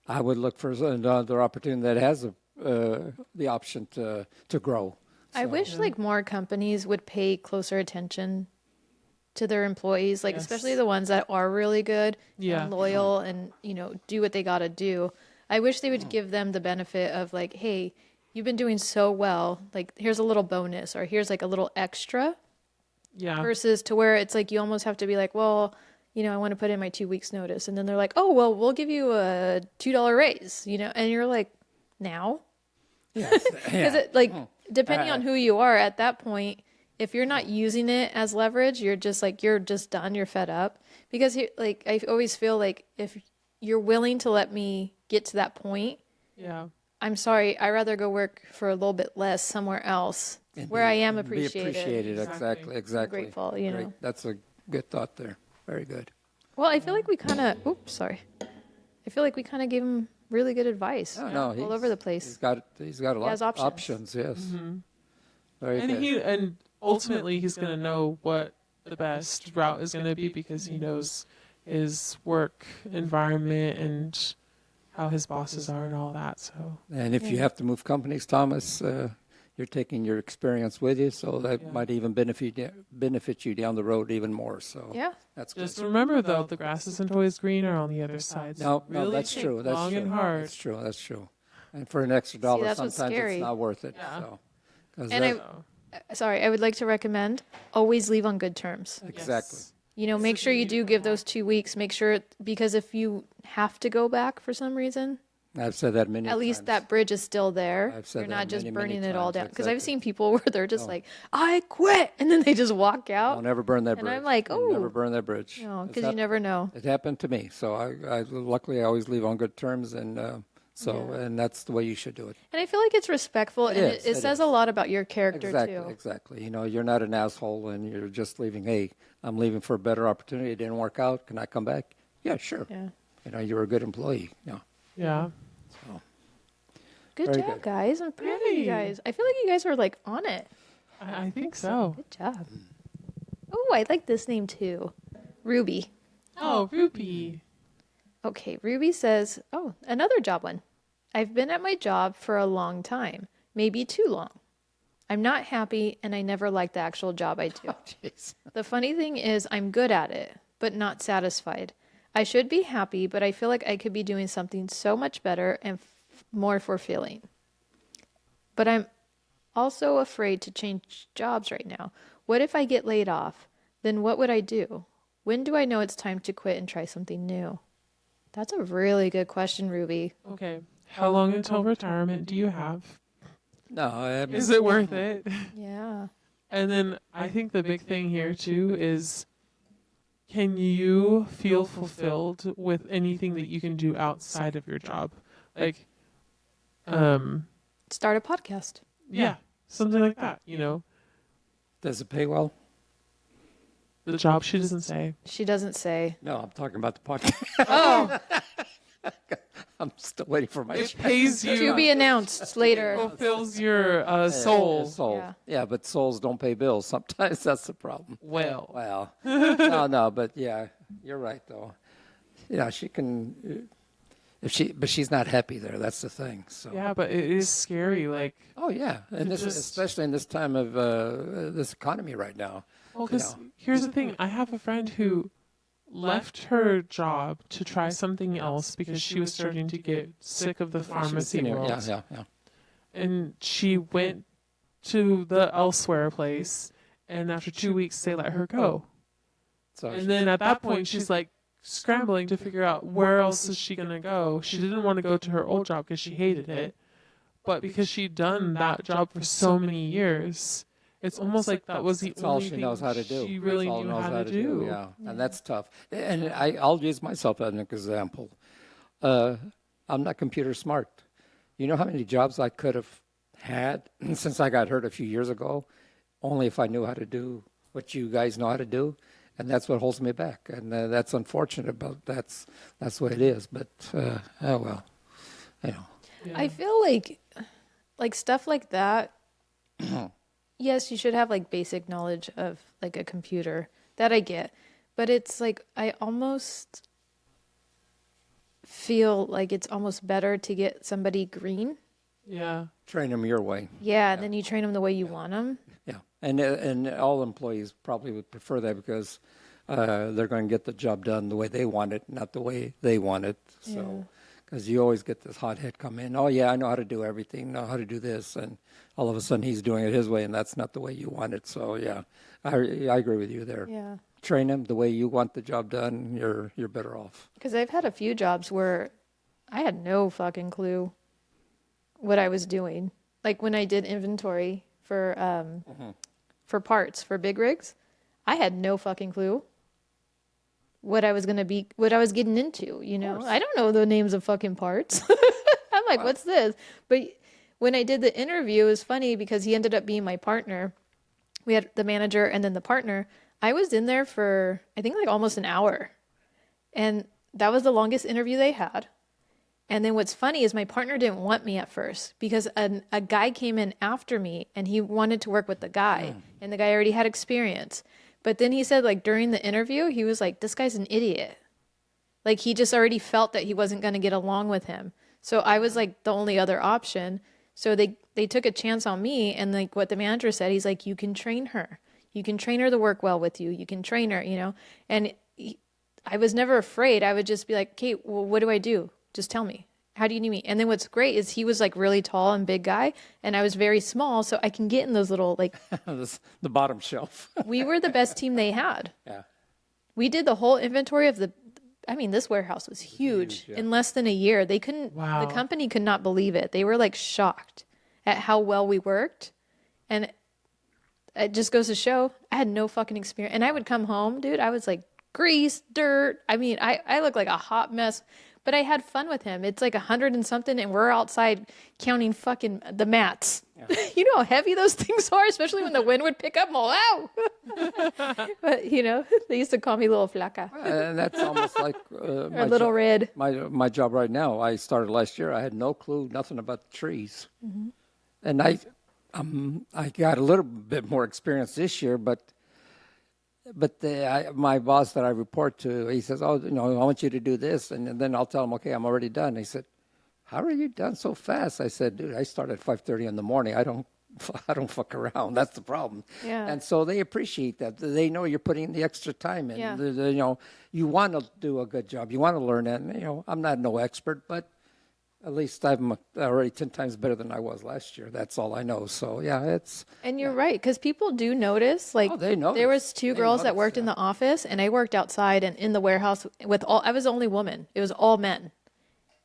I would look for another opportunity that has the option to grow.
I wish like more companies would pay closer attention to their employees, like
Yes.
especially the ones that are really good
Yeah.
and loyal and, do what they got to do. I wish they would give them the benefit of like, hey, you've been doing so well. Like, here's a little bonus or here's like a little extra
Yeah.
versus to where it's like you almost have to be like, well, I want to put in my 2 weeks notice. And then they're like, oh, well, we'll give you a $2 raise, and you're like, now?
Yes.
Because it like depending on who you are at that point, if you're not using it as leverage, you're just done, you're fed up. Because like I always feel like if you're willing to let me get to that point,
Yeah.
I'm sorry, I'd rather go work for a little bit less somewhere else where I am appreciated.
Be appreciated,
Exactly.
exactly.
Grateful,
Great. That's a good thought there. Very good.
Well, I feel like we kind of I feel like we kind of gave him really good advice.
No,
all over the place.
He's got a lot
has
of
options.
options. Yes. Very
And
good.
and ultimately he's going to know what the best route is going to be because he knows his work environment and how his bosses are and all that. So
And if you have to move companies, Thomas, you're taking your experience with you, so that
Yeah.
might even benefit you down the road even more. So
Yeah.
that's good.
just remember though, the grass isn't always greener on the other side. So
No,
really
that's
think
true. That's
long
true.
and hard.
That's true. That's true. And for an extra dollar,
that's what's
sometimes
scary.
it's not worth it.
Yeah.
So, 'cause
And
that-
Sorry, I would like to recommend always leave on good terms.
exactly.
Yes.
Make sure you do give those 2 weeks. Make sure, because if you have to go back for some reason,
I've said that many
at least
times.
that bridge is still there.
I've said
You're
that
not just
many,
burning
many
it all
times,
down. Because I've
exactly.
seen people where they're just like, I quit. And then they just walk out.
Don't ever burn that
And
bridge.
I'm like,
You never
oh.
burn that bridge.
No,
It's
because you
hap-
never know.
It happened to me, so luckily I always leave on good terms, and and that's the way you should do it.
And I feel like it's respectful, and
is,
it
it
says
is.
a lot about your character,
Exactly,
too.
exactly. You're not an asshole, and you're just leaving. Hey, I'm leaving for a better opportunity. It didn't work out. Can I come back? Yeah, sure.
Yeah.
You're a good employee. Yeah.
Yeah.
So,
Good
Very
job,
good.
guys. I'm proud of you
Yay.
guys. I feel like you guys are like on it.
I think so.
Good job. Oh, I like this name too. Ruby.
Oh, Ruby.
Okay, Ruby says, oh, another job one. I've been at my job for a long time, maybe too long. I'm not happy and I never like the actual job I do.
jeez.
The funny thing is I'm good at it, but not satisfied. I should be happy, but I feel like I could be doing something so much better and more fulfilling. but I'm also afraid to change jobs right now. What if I get laid off? Then what would I do? When do I know it's time to quit and try something new? That's a really good question, Ruby.
Okay. How long until retirement do you have?
No,
Is it worth it?
Yeah.
And then I think the big thing here too is, can you feel fulfilled with anything that you can do outside of your job? Like,
Start a podcast.
yeah, something like that, you know?
does it pay well?
The job, she doesn't say.
She doesn't say.
No, I'm talking about the podcast.
Oh,
I'm still waiting for my
It pays
to
you,
be announced later.
fulfills your soul.
soul.
Yeah.
Yeah, but souls don't pay bills. Sometimes that's the problem.
Well,
Well, no, but yeah, you're right though. Yeah, she can, but she's not happy there. That's the thing. So.
yeah, but it is scary. Like,
Oh yeah, and this,
just-
especially in this time of this economy right now.
well, because here's the thing. I have a friend who left her job to try something else because she was starting to get sick of the pharmacy world.
Yeah.
And she went to the elsewhere place, and after 2 weeks, they let her go.
So
And then at that point, she's like scrambling to figure out where else is she going to go. She didn't want to go to her old job because she hated it. But because she'd done that job for so many years, it's almost like that was the
that's all
only
she
thing
knows how to do.
she really
That's all
knew
knows
how to do.
Yeah, and that's tough. And I'll use myself as an example. I'm not computer smart. You know how many jobs I could have had since I got hurt a few years ago, only if I knew how to do what you guys know how to do, and that's what holds me back. And that's unfortunate, but that's what it is. But oh well, you know.
Yeah.
I feel like stuff like that. Yes, you should have like basic knowledge of like a computer. That I get. But it's like I almost feel like it's almost better to get somebody green.
Yeah.
Train them your way.
Yeah, and then you train them the way you want them.
Yeah, and all employees probably would prefer that because they're going to get the job done the way they want it, not the way they want it. So, because you always get this hothead come in, oh yeah, I know how to do everything, know how to do this, and all of a sudden he's doing it his way, and that's not the way you want it. So yeah, I agree with you there.
Yeah.
Train them the way you want the job done. You're better off.
Because I've had a few jobs where I had no fucking clue what I was doing. Like when I did inventory for parts for big rigs, I had no fucking clue what I was getting into, you know? I don't know the names of fucking parts. I'm like, what's this? But when I did the interview, it was funny because he ended up being my partner. We had the manager and then the partner. I was in there for, I think, like almost an hour. And that was the longest interview they had. And then what's funny is my partner didn't want me at first because a guy came in after me and he wanted to work with the guy. And the guy already had experience. But then he said, like, during the interview, he was like, this guy's an idiot. Like, he just already felt that he wasn't going to get along with him. So I was, like, the only other option. So they took a chance on me. And, like, what the manager said, he's like, you can train her. You can train her to work well with you. You can train her, you know. And I was never afraid. I would just be like, Kate, well, what do I do? Just tell me. How do you need me? And then what's great is he was like really tall and big guy, and I was very small, so I can get in those little like.
The bottom shelf.
We were the best team they had.
Yeah.
We did the whole inventory of the. I mean, this warehouse was huge.
Yeah.
In less than a year. They couldn't.
Wow.
The company could not believe it. They were like shocked at how well we worked, and it just goes to show I had no fucking experience. And I would come home, dude. I was like grease, dirt. I mean, I look like a hot mess. But I had fun with him. It's like 100 and something, and we're outside counting fucking the mats. Yeah. You know how heavy those things are, especially when the wind would pick up. I'm all, ow! But, you know, they used to call me Little Flaca.
And that's almost like
Or Little Red.
My job right now. I started last year. I had no clue, nothing about the trees. Mm-hmm. And I got a little bit more experience this year, but my boss that I report to, he says, oh, you know, I want you to do this. And then I'll tell him, okay, I'm already done. He said, how are you done so fast? I said, dude, I start at 5:30 in the morning. I don't fuck around. That's the problem.
Yeah.
And so they appreciate that. They know you're putting the extra time in.
Yeah.
You know, you want to do a good job. You want to learn it. And, you know, I'm not no expert, but At least I'm already 10 times better than I was last year. That's all I know. So yeah, it's.
And you're right, because people do notice. Like,
Oh, they notice.
there was two
They
girls that
notice,
worked in the office, and I worked outside and in the warehouse with all. I was the only woman. It was all men.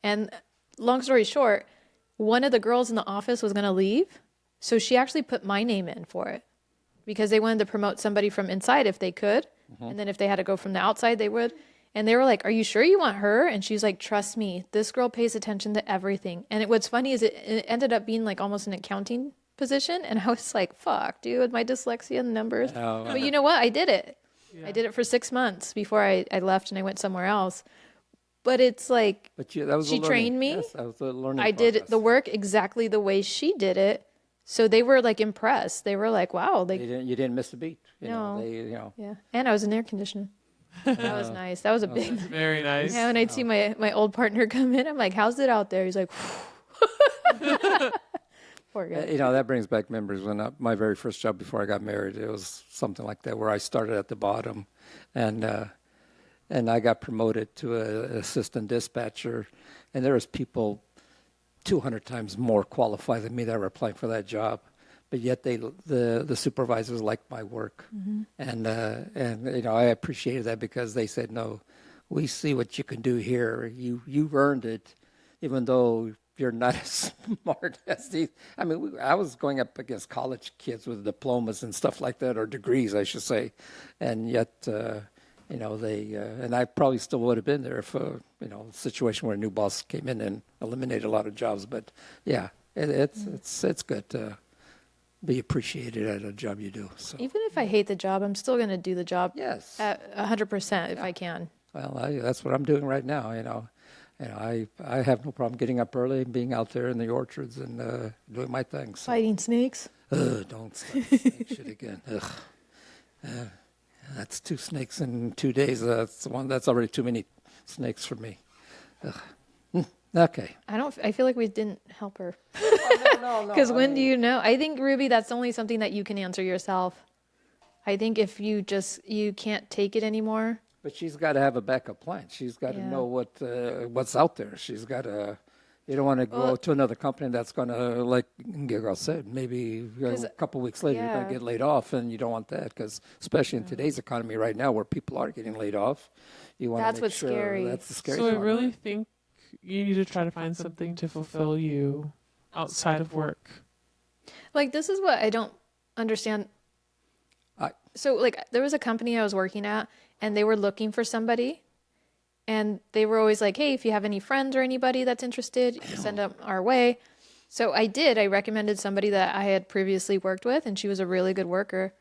And long story short, one of the girls in the office was going to leave, so she actually put my name in for it because they wanted to promote somebody from inside if they could, and then if they had to go from the outside, they would. And they were like, "Are you sure you want her?" And she's like, "Trust me, this girl pays attention to everything." And what's funny is it ended up being like almost an accounting position. And I was like, fuck, dude, my dyslexia and numbers.
Oh,
But you know what? I did it. Yeah. I did it for 6 months before I left and I went somewhere else. But it's like,
that was
she trained me.
Yes, that was a learning
I
process.
did the work exactly the way she did it. So they were like impressed. They were like, wow.
You didn't miss a beat.
No.
You know.
Yeah. And I was in air conditioning. That was nice. That was a big.
Very nice.
Yeah, when I'd see my old partner come in, I'm like, how's it out there? He's like, poor guy.
You know, that brings back memories when my very first job before I got married, it was something like that where I started at the bottom and I got promoted to an assistant dispatcher, and there was people 200 times more qualified than me that were applying for that job. But yet the supervisors liked my work, and you know, I appreciated that because they said, "No, we see what you can do here. You've earned it, even though you're not as smart as these." I mean, I was going up against college kids with diplomas and stuff like that, or degrees, I should say, and yet you know, they and I probably still would have been there if you know, a situation where a new boss came in and eliminated a lot of jobs. But yeah, it's good to be appreciated at a job you do. So
Even if I hate the job, I'm still going to do the job
yes,
at 100% if I can.
well, that's what I'm doing right now. You know, I have no problem getting up early and being out there in the orchards and doing my thing. So.
Fighting snakes.
Don't start snake shit again. Ugh. That's 2 snakes in 2 days. That's already too many snakes for me. Ugh. Okay.
I feel like we didn't help her.
No.
Because when do you know? I think, Ruby, that's only something that you can answer yourself. I think if you can't take it anymore.
But she's got to have a backup plan. She's got to know what's out there. She's got to. You don't want to go to another company that's going to, like Gabriel said, maybe a couple weeks later you're going to get laid off, and you don't want that because, especially in today's economy right now, where people are getting laid off, you want
That's
to make
what's
sure
scary.
that's the scary
So I
part.
really think you need to try to find something to fulfill you outside of work.
Like, this is what I don't understand. So, like, there was a company I was working at, and they were looking for somebody. And they were always like, hey, if you have any friends or anybody that's interested, send them our way. So I did. I recommended somebody that I had previously worked with, and she was a really good worker.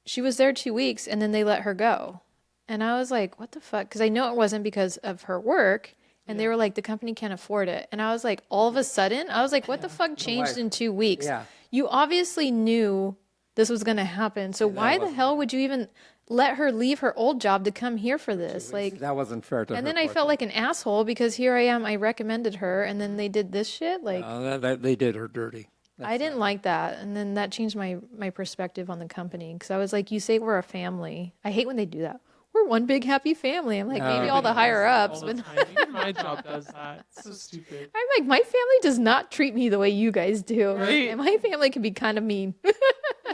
She was there 2 weeks, and then they let her go. And I was like, what the fuck? Because I know it wasn't because of her work. And they were like, the company can't afford it. And I was like, all of a sudden, I was like, what the fuck changed in 2 weeks?
Yeah.
You obviously knew this was going to happen. So why the hell would you even let her leave her old job to come here for this? Like,
that wasn't fair to her.
and then I felt like an asshole because here I am. I recommended her, and then they did this shit. Like,
they did her dirty.
I didn't like that, and then that changed my perspective on the company because I was like, you say we're a family. I hate when they do that. We're one big happy family. I'm like, maybe all the higher ups,
All
but
the time. Even my job does that. It's so stupid.
I'm like, my family does not treat me the way you guys do.
Right.
And my family can be kind of mean.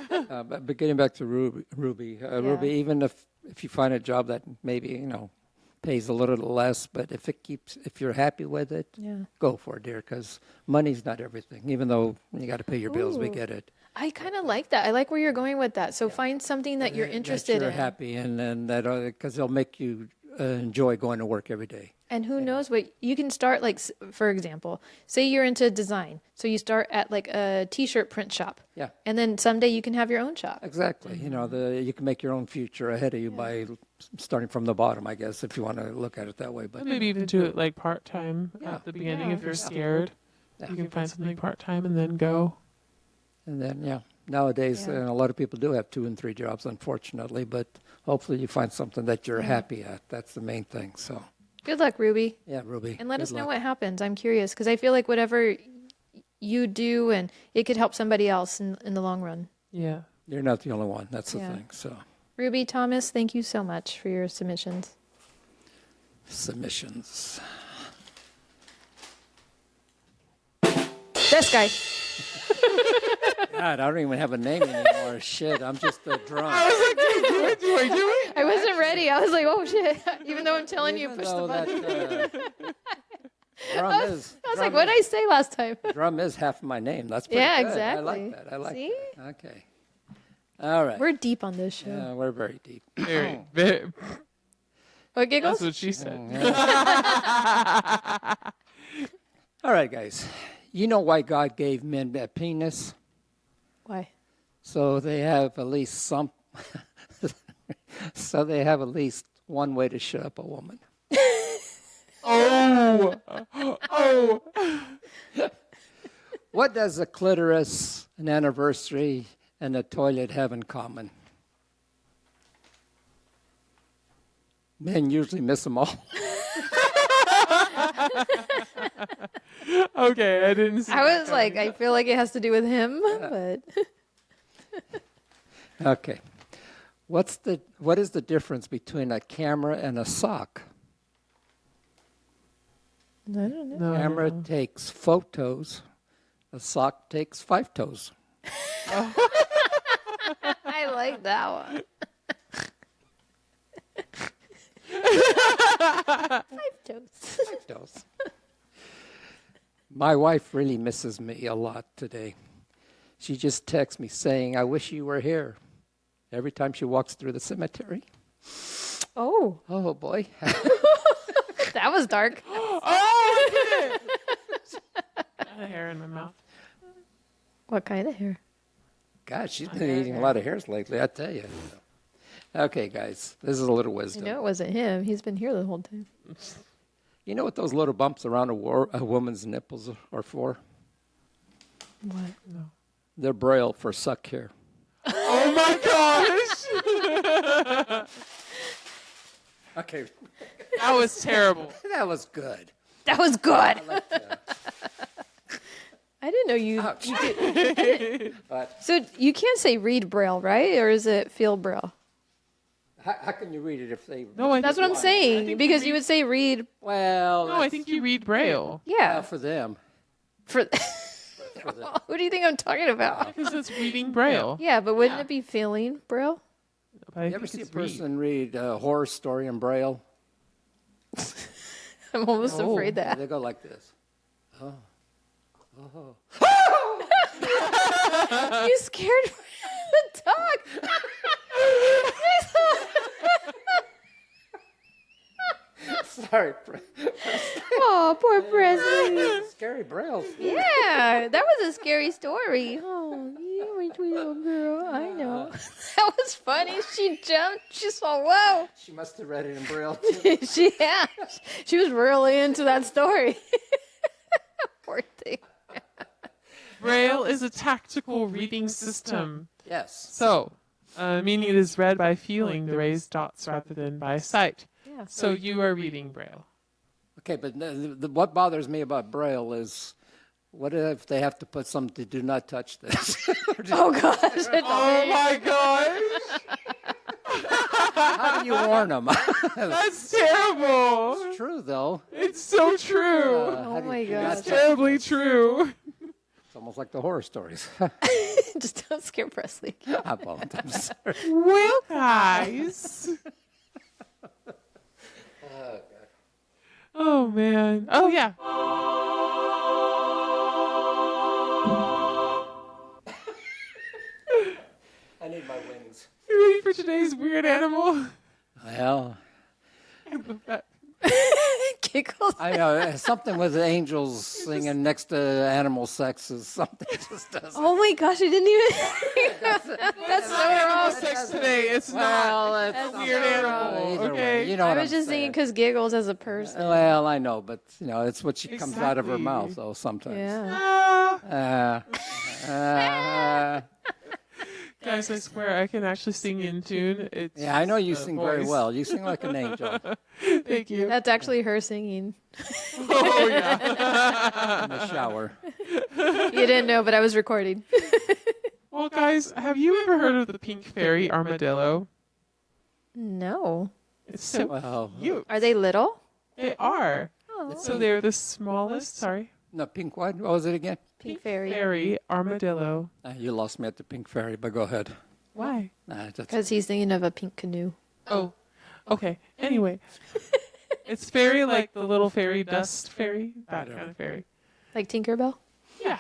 But getting back to Ruby, even if you find a job that maybe, you know, pays a little less, but if you're happy with it, go for it, dear, because money's not everything. Even though you got to pay your bills, we get it.
I kind of like that. I like where you're going with that. So find something that you're interested
You're
in.
happy, and that because it'll make you enjoy going to work every day.
And who knows what you can start, like, for example, say you're into design. So you start at like a t-shirt print shop.
Yeah.
And then someday you can have your own shop.
Exactly. You know, you can make your own future ahead of you by starting from the bottom, I guess, if you want to look at it that way. But
Maybe even do it like part-time at the beginning if you're scared. You can find something part-time and then go.
And then, nowadays, a lot of people do have 2 and 3 jobs, unfortunately, but hopefully you find something that you're happy at. That's the main thing. So,
Good luck, Ruby.
yeah, Ruby.
And let us know
luck.
what happens. I'm curious because I feel like whatever you do, and it could help somebody else in the long run.
Yeah.
You're not the only one. That's the
Yeah.
thing. So,
Ruby, Thomas, thank you so much for your submissions.
submissions.
This guy.
God, I don't even have a name anymore. Shit, I'm just a drunk.
I was like, do it.
I wasn't ready. I was like, oh shit. Even though I'm telling you,
Even
push the
though
button.
drum
I was like, what did I say last time?
Drum is half of my name. That's pretty
Yeah,
good.
exactly.
I like that. I like
See?
that. Okay. All right.
We're deep on this show.
Yeah, we're very deep.
Very.
What giggles?
That's what she said.
All right, guys. You know why God gave men a penis?
Why?
So they have at least some. So they have at least one way to shut up a woman.
Oh.
What does a clitoris, an anniversary, and a toilet have in common? Men usually miss them all.
Okay, I didn't see
I
that
was like, I feel like it has to do with him, but
Okay. What is the difference between a camera and a sock?
I don't know.
No, I don't
Camera
know.
takes photos. A sock takes 5 toes.
I like that one. 5 toes.
5 toes. My wife really misses me a lot today. She just texts me saying, "I wish you were here." Every time she walks through the cemetery.
Oh,
Oh boy.
that was dark.
Oh, I did it. I had a hair in my mouth.
What kind of hair?
God, she's been eating a lot of hairs lately, I tell you. Okay, guys, this is a little
I
wisdom.
know it wasn't him. He's been here the whole time.
You know what those little bumps around a woman's nipples are for?
What?
They're braille for suck hair.
Oh my gosh.
Okay,
That was terrible.
that was good.
That was good.
I like that.
I didn't know you.
Ouch. But
So you can't say read braille, right? Or is it feel braille?
how can you read it if they?
No, I
That's
think,
what I'm saying. Because you would say read.
Well,
no, I think you read Braille.
Yeah.
for them.
For
For them.
who do you think I'm talking about?
Because it's reading Braille.
Yeah, but wouldn't it be feeling braille?
But I
You ever
think
see a
it's read.
person read a horror story in braille?
I'm almost
Oh.
afraid that.
They go like this.
You scared the dog.
Sorry,
Oh, poor Presley.
scary braille.
Yeah, that was a scary story. Oh, you were a sweet little girl. I know. That was funny. She jumped. She saw, whoa.
She must have read it in braille too.
She was really into that story. Poor thing.
Braille is a tactical reading system.
Yes.
So, meaning it is read by feeling the raised dots rather than by sight.
Yeah.
So you are reading Braille.
Okay, but what bothers me about braille is, what if they have to put something, "Do not touch this"?
Oh gosh. It's
Oh my gosh!
How do you warn them?
That's terrible.
It's true, though.
It's so true.
Oh my
"Do not
gosh.
touch
Terribly
this"?
true.
It's almost like the horror stories.
Just don't scare Presley.
I won't. I'm sorry.
Well, guys. Oh man. Oh yeah.
I need my wings.
You ready for today's weird animal?
Well,
Giggles.
I know something with the angels singing next to animal sex is something just doesn't.
Oh my gosh, I didn't even. That's so
Animal
wrong.
sex today. It's
Well,
not
it's
a weird animal.
Either way,
Okay.
you know
I
what
was
I'm
just thinking
saying.
because Giggles as a person.
Well, I know, but it's what she comes out of her
Exactly.
mouth, though. Sometimes.
Yeah.
Guys, I swear I can actually sing in tune. It's
Yeah, I know you
the
sing very
voice.
well. You sing like an angel
Thank you.
That's actually her singing.
Oh yeah.
in the shower.
You didn't know, but I was recording.
Well, guys, have you ever heard of the pink fairy armadillo?
No.
It's so
Well,
cute.
Are they little?
They are.
Oh.
So they're the smallest. Sorry.
No, pink what? What was it again?
Pink fairy.
Fairy armadillo.
You lost me at the pink fairy, but go ahead.
Why?
Because he's thinking of a pink canoe.
Oh, okay. Anyway, it's fairy like the little fairy dust fairy, that kind of fairy.
Like Tinkerbell?
Yeah.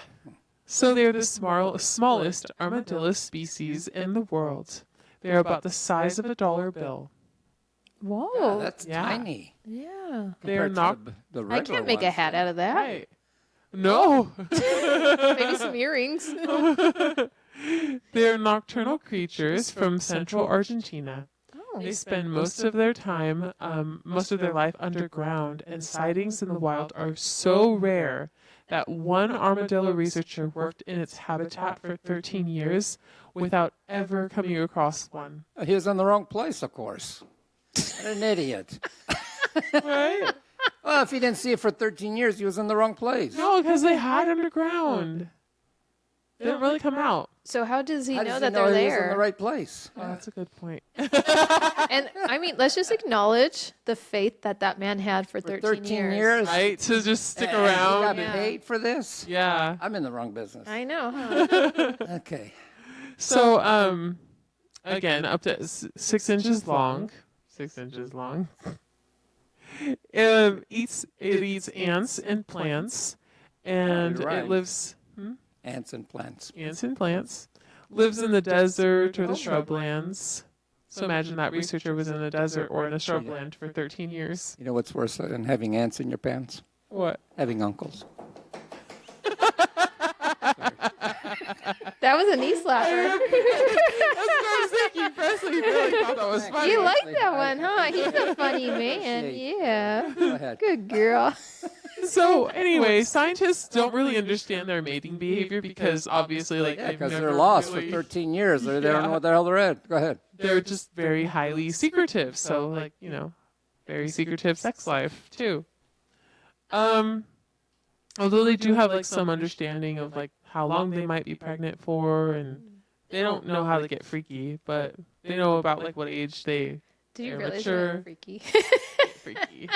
So they're the smallest armadillo species in the world. They're about the size of a dollar bill.
Whoa.
That's
Yeah.
tiny.
Yeah.
They're
compared to
not
the
I
regular
can't make a
ones.
hat out of that.
right. No.
Maybe some earrings.
They're nocturnal creatures from central Argentina.
Oh.
They spend most of their time, most of their life underground, and sightings in the wild are so rare that one armadillo researcher worked in its habitat for 13 years without ever coming across one.
He was in the wrong place, of course. What an idiot.
Right?
Well, if he didn't see it for 13 years, he was in the wrong place.
No, because they hide underground. They don't really come out.
So how does he
How
know
does
that
he know
they're
he was in
there?
the right place?
Oh, that's a good point.
And I mean, let's just acknowledge the faith that that man had for 13
years.
Right? To just stick
And he got
around.
Yeah.
paid for this?
Yeah.
I'm in the wrong business.
I know. Huh?
Okay.
So, again, up to 6 inches long. 6 inches long. It eats ants and plants, and
Right.
it lives
Ants and plants.
ants and plants. Lives in the desert or the shrublands. So imagine that researcher was in a desert or in a shrubland for 13 years.
You know what's worse than having ants in your pants?
What?
Having uncles.
That was a knee slapper.
That's what I was thinking. Presley really thought that was funny.
You like that one, huh? He's a funny man. Yeah.
Go ahead.
Good girl.
So anyway, scientists don't really understand their mating behavior because obviously, like,
Yeah,
they've
because
never
they're lost
really-
for 13 years. They don't
Yeah.
know what the hell they're at. Go ahead.
They're just very highly secretive. So, like, very secretive sex life too. Although they do have like some understanding of like how long they might be pregnant for, and they don't know how to get freaky, but they know about like what age they
Do you
They're
realize
mature.
you're freaky?
get freaky.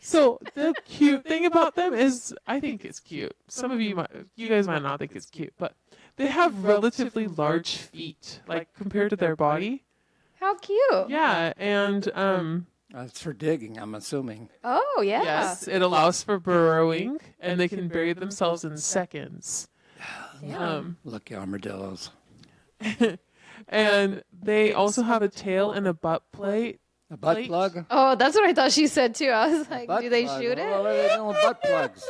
So the cute thing about them is, I think it's cute. Some of you guys might not think it's cute, but they have relatively large feet, like compared to their body.
How cute.
Yeah, and
It's for digging, I'm assuming.
Oh, yeah.
yes, it allows for burrowing, and they can bury themselves in seconds.
Yeah.
Lucky armadillos.
And they also have a tail and a butt plate.
A butt
Plate?
plug?
Oh, that's what I thought she said too. I was like,
Butt
do they
plug.
shoot
What
it?
are they doing with butt plugs?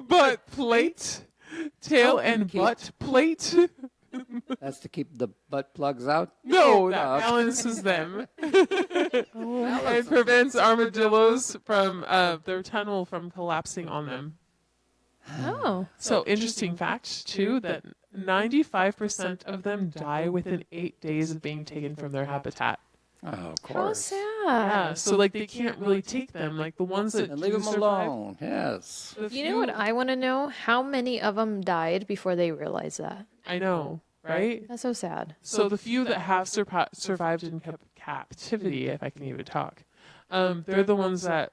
Butt plate, tail and
keep-
butt plate.
That's to keep the butt plugs out?
No, that
Oh, okay.
balances them.
Oh.
It prevents armadillos from their tunnel from collapsing on them.
Oh.
So interesting fact too that 95% of them die within 8 days of being taken from their habitat.
Oh, of
How
course.
sad.
Yeah, so like they can't really take them. Like the ones that
And leave
do
them
survive,
alone. Yes.
the
You know what
few-
I want to know? How many of them died before they realized that?
I know, right?
That's so sad.
So the few that have survived in captivity, if I can even talk, they're the ones that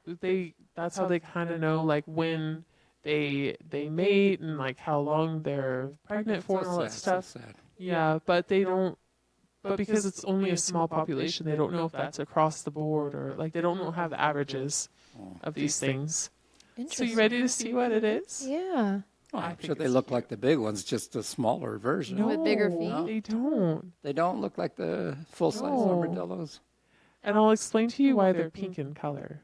that's how they kind of know like when they mate and like how long they're pregnant for and all that stuff.
So sad.
Yeah, but they don't. But because it's only a small population, they don't know if that's across the board or like they don't have the averages of these things. So
Interesting.
you ready to see what it is?
Yeah.
Oh,
I
I'm
think
sure they
it's
look like the big ones, just a smaller version.
With bigger
No,
feet?
they don't.
They don't look like the full-size
No.
armadillos.
And I'll explain to you why they're pink in color.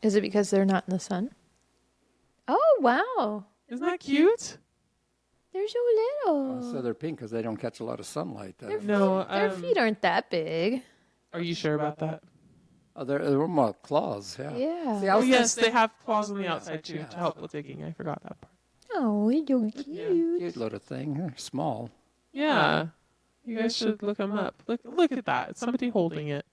Is it because they're not in the sun? Oh, wow.
Isn't that cute?
They're so little.
So they're pink because they don't catch a lot of sunlight.
No.
Their feet aren't that big.
Are you sure about that?
Oh, they're more claws, yeah.
Yeah.
See, I
Oh,
was
yes, they have claws on the outside too to help with digging. I forgot that part.
Oh, you're cute.
cute little thing. They're small.
Yeah. You guys should look them up. Look at that. It's somebody holding it.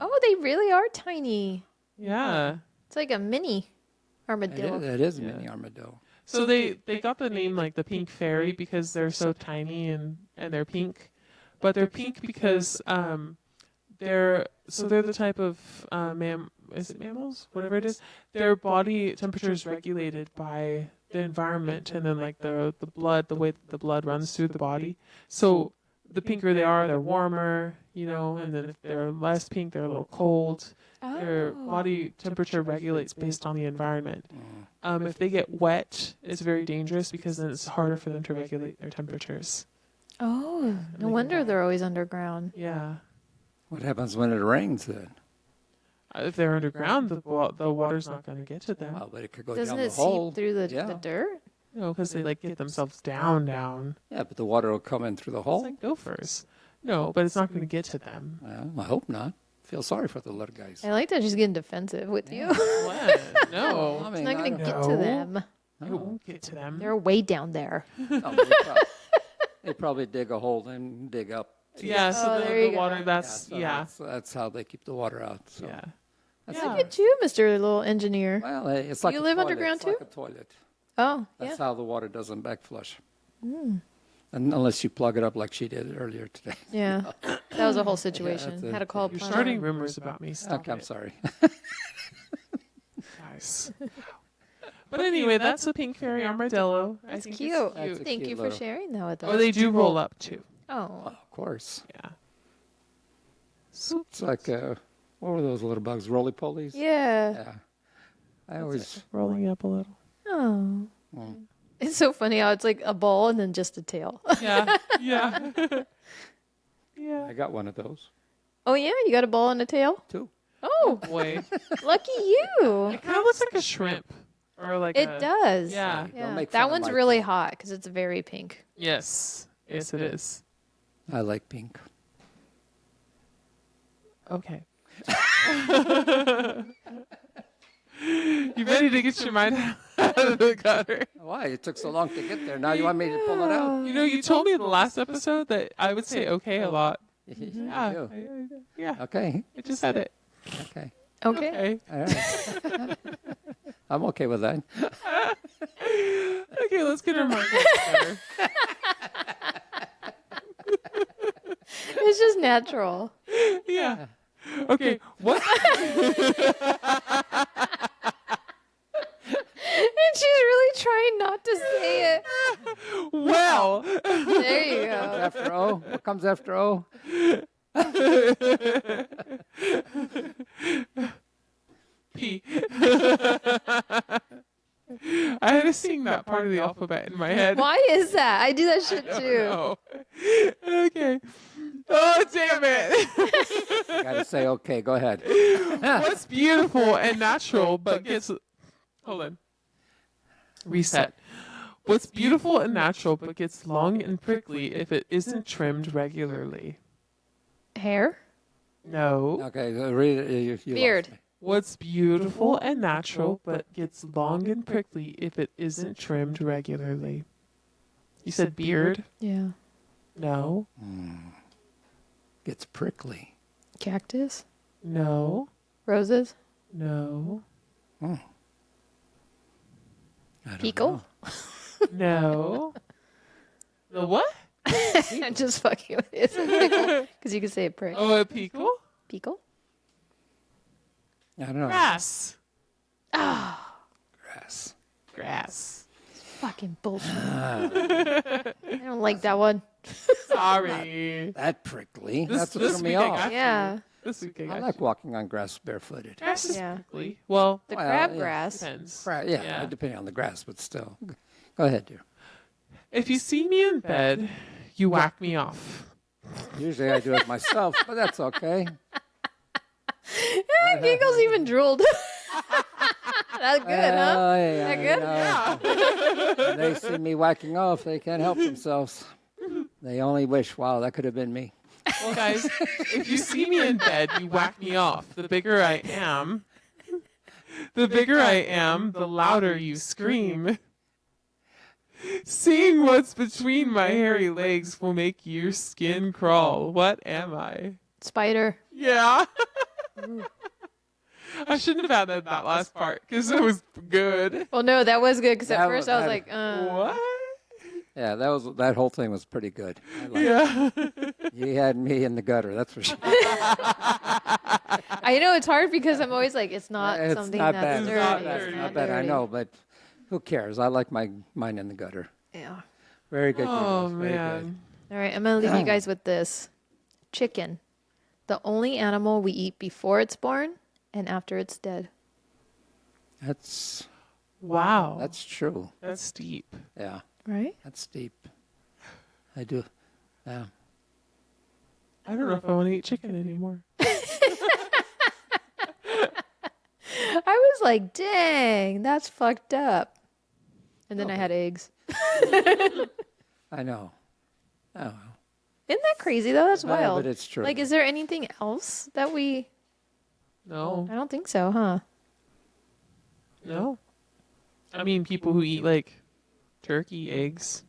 Oh, they really are tiny.
Yeah.
It's like a mini
It
armadillo.
is, it is a
Yeah.
mini armadillo.
So they got the name like the pink fairy because they're so tiny and they're pink, but they're pink because they're the type of is it mammals? Whatever it is, their body temperature is regulated by the environment and then like the blood, the way that the blood runs through the body. So the pinker they are, they're warmer, and then if they're less pink, they're a little cold. Their body temperature regulates based on the environment. If they get wet, it's very dangerous because then it's harder for them to regulate their temperatures.
Oh, no wonder they're always underground.
Yeah.
What happens when it rains then?
If they're underground, the water's not going to get to them.
Well, but it could go
Doesn't
down
it
the hole.
seep through the
Yeah.
dirt?
Because they like get themselves down.
Yeah, but the water will come in through the
It's
hole.
like gophers. No, but it's not going to get to them.
Well, I hope not. Feel sorry for the little guys.
I like that she's getting defensive with you.
What? No.
I
It's
mean,
not
I
going to
don't-
get to them.
It won't get to them.
They're way down there.
No, they probably dig a hole and dig up.
Yeah, so
Oh,
the,
there you
the
go.
water, that's, yeah.
That's how they keep the water out. So.
Yeah.
That's
Yeah.
Look at you, Mr. Little Engineer.
Well, it's like
You
a
live
toilet.
underground
It's
too?
like a toilet.
Oh,
That's
yeah.
how the water doesn't backflush. And unless you plug it up like she did earlier today.
Yeah. That was a whole situation.
that's it.
Had to call a
You're
plumber.
starting rumors about me. Stop
Okay, I'm
it,
sorry.
guys. But anyway, that's a pink fairy armadillo. I
That's
think
cute.
it's
That's a
Thank
cute
you for
little-
sharing that with us.
Oh, they do roll up too.
Oh.
Of course.
Yeah. So
It's like, what were those little bugs? Roly-polies?
Yeah.
Yeah. I always,
rolling up a little.
Oh.
Mm.
It's so funny how it's like a ball and then just a tail.
Yeah. Yeah. Yeah.
I got one of those
Oh, yeah? You got a ball and a tail?
too.
Oh,
Boy.
lucky you.
It kind of looks like a shrimp. Or like
It
a,
does.
Yeah.
Don't
Yeah.
make fun
That
of
one's
my
really
pink.
hot because it's very pink.
Yes. Yes, it is.
I like pink.
Okay. You ready to get your mind out of the gutter?
Why? It took so long to get there. Now you want me to pull it out?
You told me in the last episode that I would say okay a lot.
Yeah.
Yeah. Yeah.
Okay.
I just said it.
Okay.
Okay.
Okay.
All right. I'm okay with that.
Okay, let's get our mind out of the gutter.
It's just natural.
Yeah. Okay. What?
And she's really trying not to say it.
Well.
There you go.
After O? What comes after O?
P. I had to sing that part of the alphabet in my head.
Why is that? I do that shit too.
Oh. Okay. Oh, damn it.
Gotta say okay. Go ahead.
What's beautiful and natural but gets... Hold on. Reset. What's beautiful and natural but gets long and prickly if it isn't trimmed regularly?
Hair?
No.
Okay, read it. You lost
Beard.
me.
What's beautiful and natural but gets long and prickly if it isn't trimmed regularly? You said beard?
Yeah.
No.
Gets prickly.
Cactus?
No.
Roses?
No.
I don't
Pickle?
know.
No. The what?
I'm just fucking with you. Because you can say it prick.
Oh, a pickle?
Pickle?
I don't know.
Grass.
Grass.
Grass.
Fucking bullshit. I don't like that one.
Sorry.
That prickly.
This-
That's what
this
threw me
week I
off.
got-
Yeah.
This week I
I
got
like walking on grass barefooted.
grass is
Yeah.
prickly. Well,
The
Well, yeah.
crabgrass.
depends.
Yeah,
Yeah.
depending on the grass, but still. Go ahead, dear.
If you see me in bed, you whack me off.
Usually I do it myself, but that's okay.
Giggles even drooled. That's good, huh?
Oh, yeah,
That good?
you know, when they see me whacking off, they can't help themselves. They only wish, wow, that could have been me.
Well, guys, if you see me in bed, you whack me off. The bigger I am, the louder you scream. Seeing what's between my hairy legs will make your skin crawl. What am I?
Spider.
Yeah. I shouldn't have added that last part because it was good.
Well, no, that was good because at
That
first
was-
I was
that-
like,
What?
Yeah, that whole thing was pretty good. I liked
Yeah.
it. You had me in the gutter, that's for sure.
I know it's hard because I'm always like, it's not
It's
something
not
that's
bad.
dirty.
It's not
It's
dirty.
It's
not
not bad. I
dirty.
know, but who cares? I like mine in the gutter.
Yeah.
Very good.
Oh
Gunners, very good.
man.
All right, I'm going to leave you guys with this. Chicken. The only animal we eat before it's born and after it's dead.
That's
Wow.
true.
That's deep.
Yeah,
Right?
that's deep. I do. Yeah.
I don't know if I want to eat chicken anymore.
I was like, dang, that's fucked up. And then I had eggs.
I know. Oh,
Isn't that crazy though? That's wild.
but it's true.
Like, is there anything else that we?
No.
I don't think so, huh?
No. I mean, people who eat like turkey, eggs.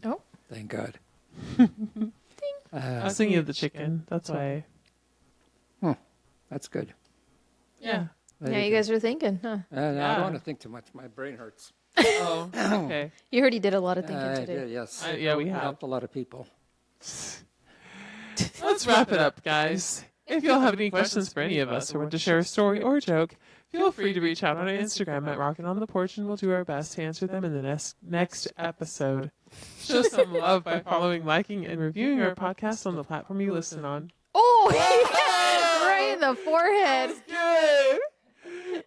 Oh,
Thank God.
I was thinking of the chicken. That's why.
That's good.
Yeah.
yeah. You guys are thinking, huh?
I don't
Yeah.
want to think too much. My brain hurts.
Oh. Okay.
You heard he did a lot of thinking
I
today.
did, yes.
Yeah, we have.
helped a lot of people.
Let's wrap it up, guys. If y'all have any questions for any of us or want to share a story or joke, feel free to reach out on our Instagram at Rockin' on the Porch, and we'll do our best to answer them in the next episode. Show some love by following, liking, and reviewing our podcast on the platform you listen on.
Oh, right in the forehead.
Good.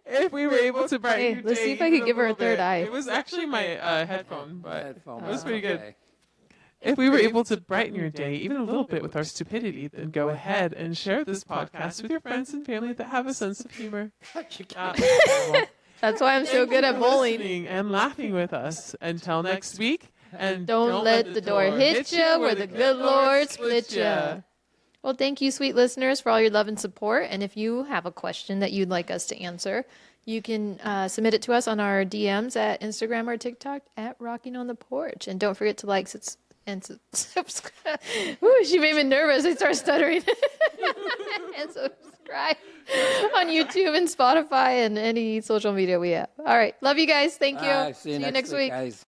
If we were able to brighten
Hey,
your
let's
day
see if I
even
could give her a
little
third
bit.
eye.
It was actually my headphone, but
Headphone.
it was pretty good.
Okay.
If we were able to brighten your day even a little bit with our stupidity, then go ahead and share this podcast with your friends and family that have a sense of humor.
That's why I'm so good at bowling.
Listening and laughing with us. Until next week, and
Don't let the door hit you where the good Lord split you. Well, thank you, sweet listeners, for all your love and support. And if you have a question that you'd like us to answer, you can submit it to us on our DMs at Instagram or TikTok at Rocking on the Porch. And don't forget to like and subscribe. Ooh, she made me nervous. I start stuttering. And subscribe on YouTube and Spotify and any social media we have. All right. Love you guys. Thank you.
Bye. See you
next
next
week.
Guys.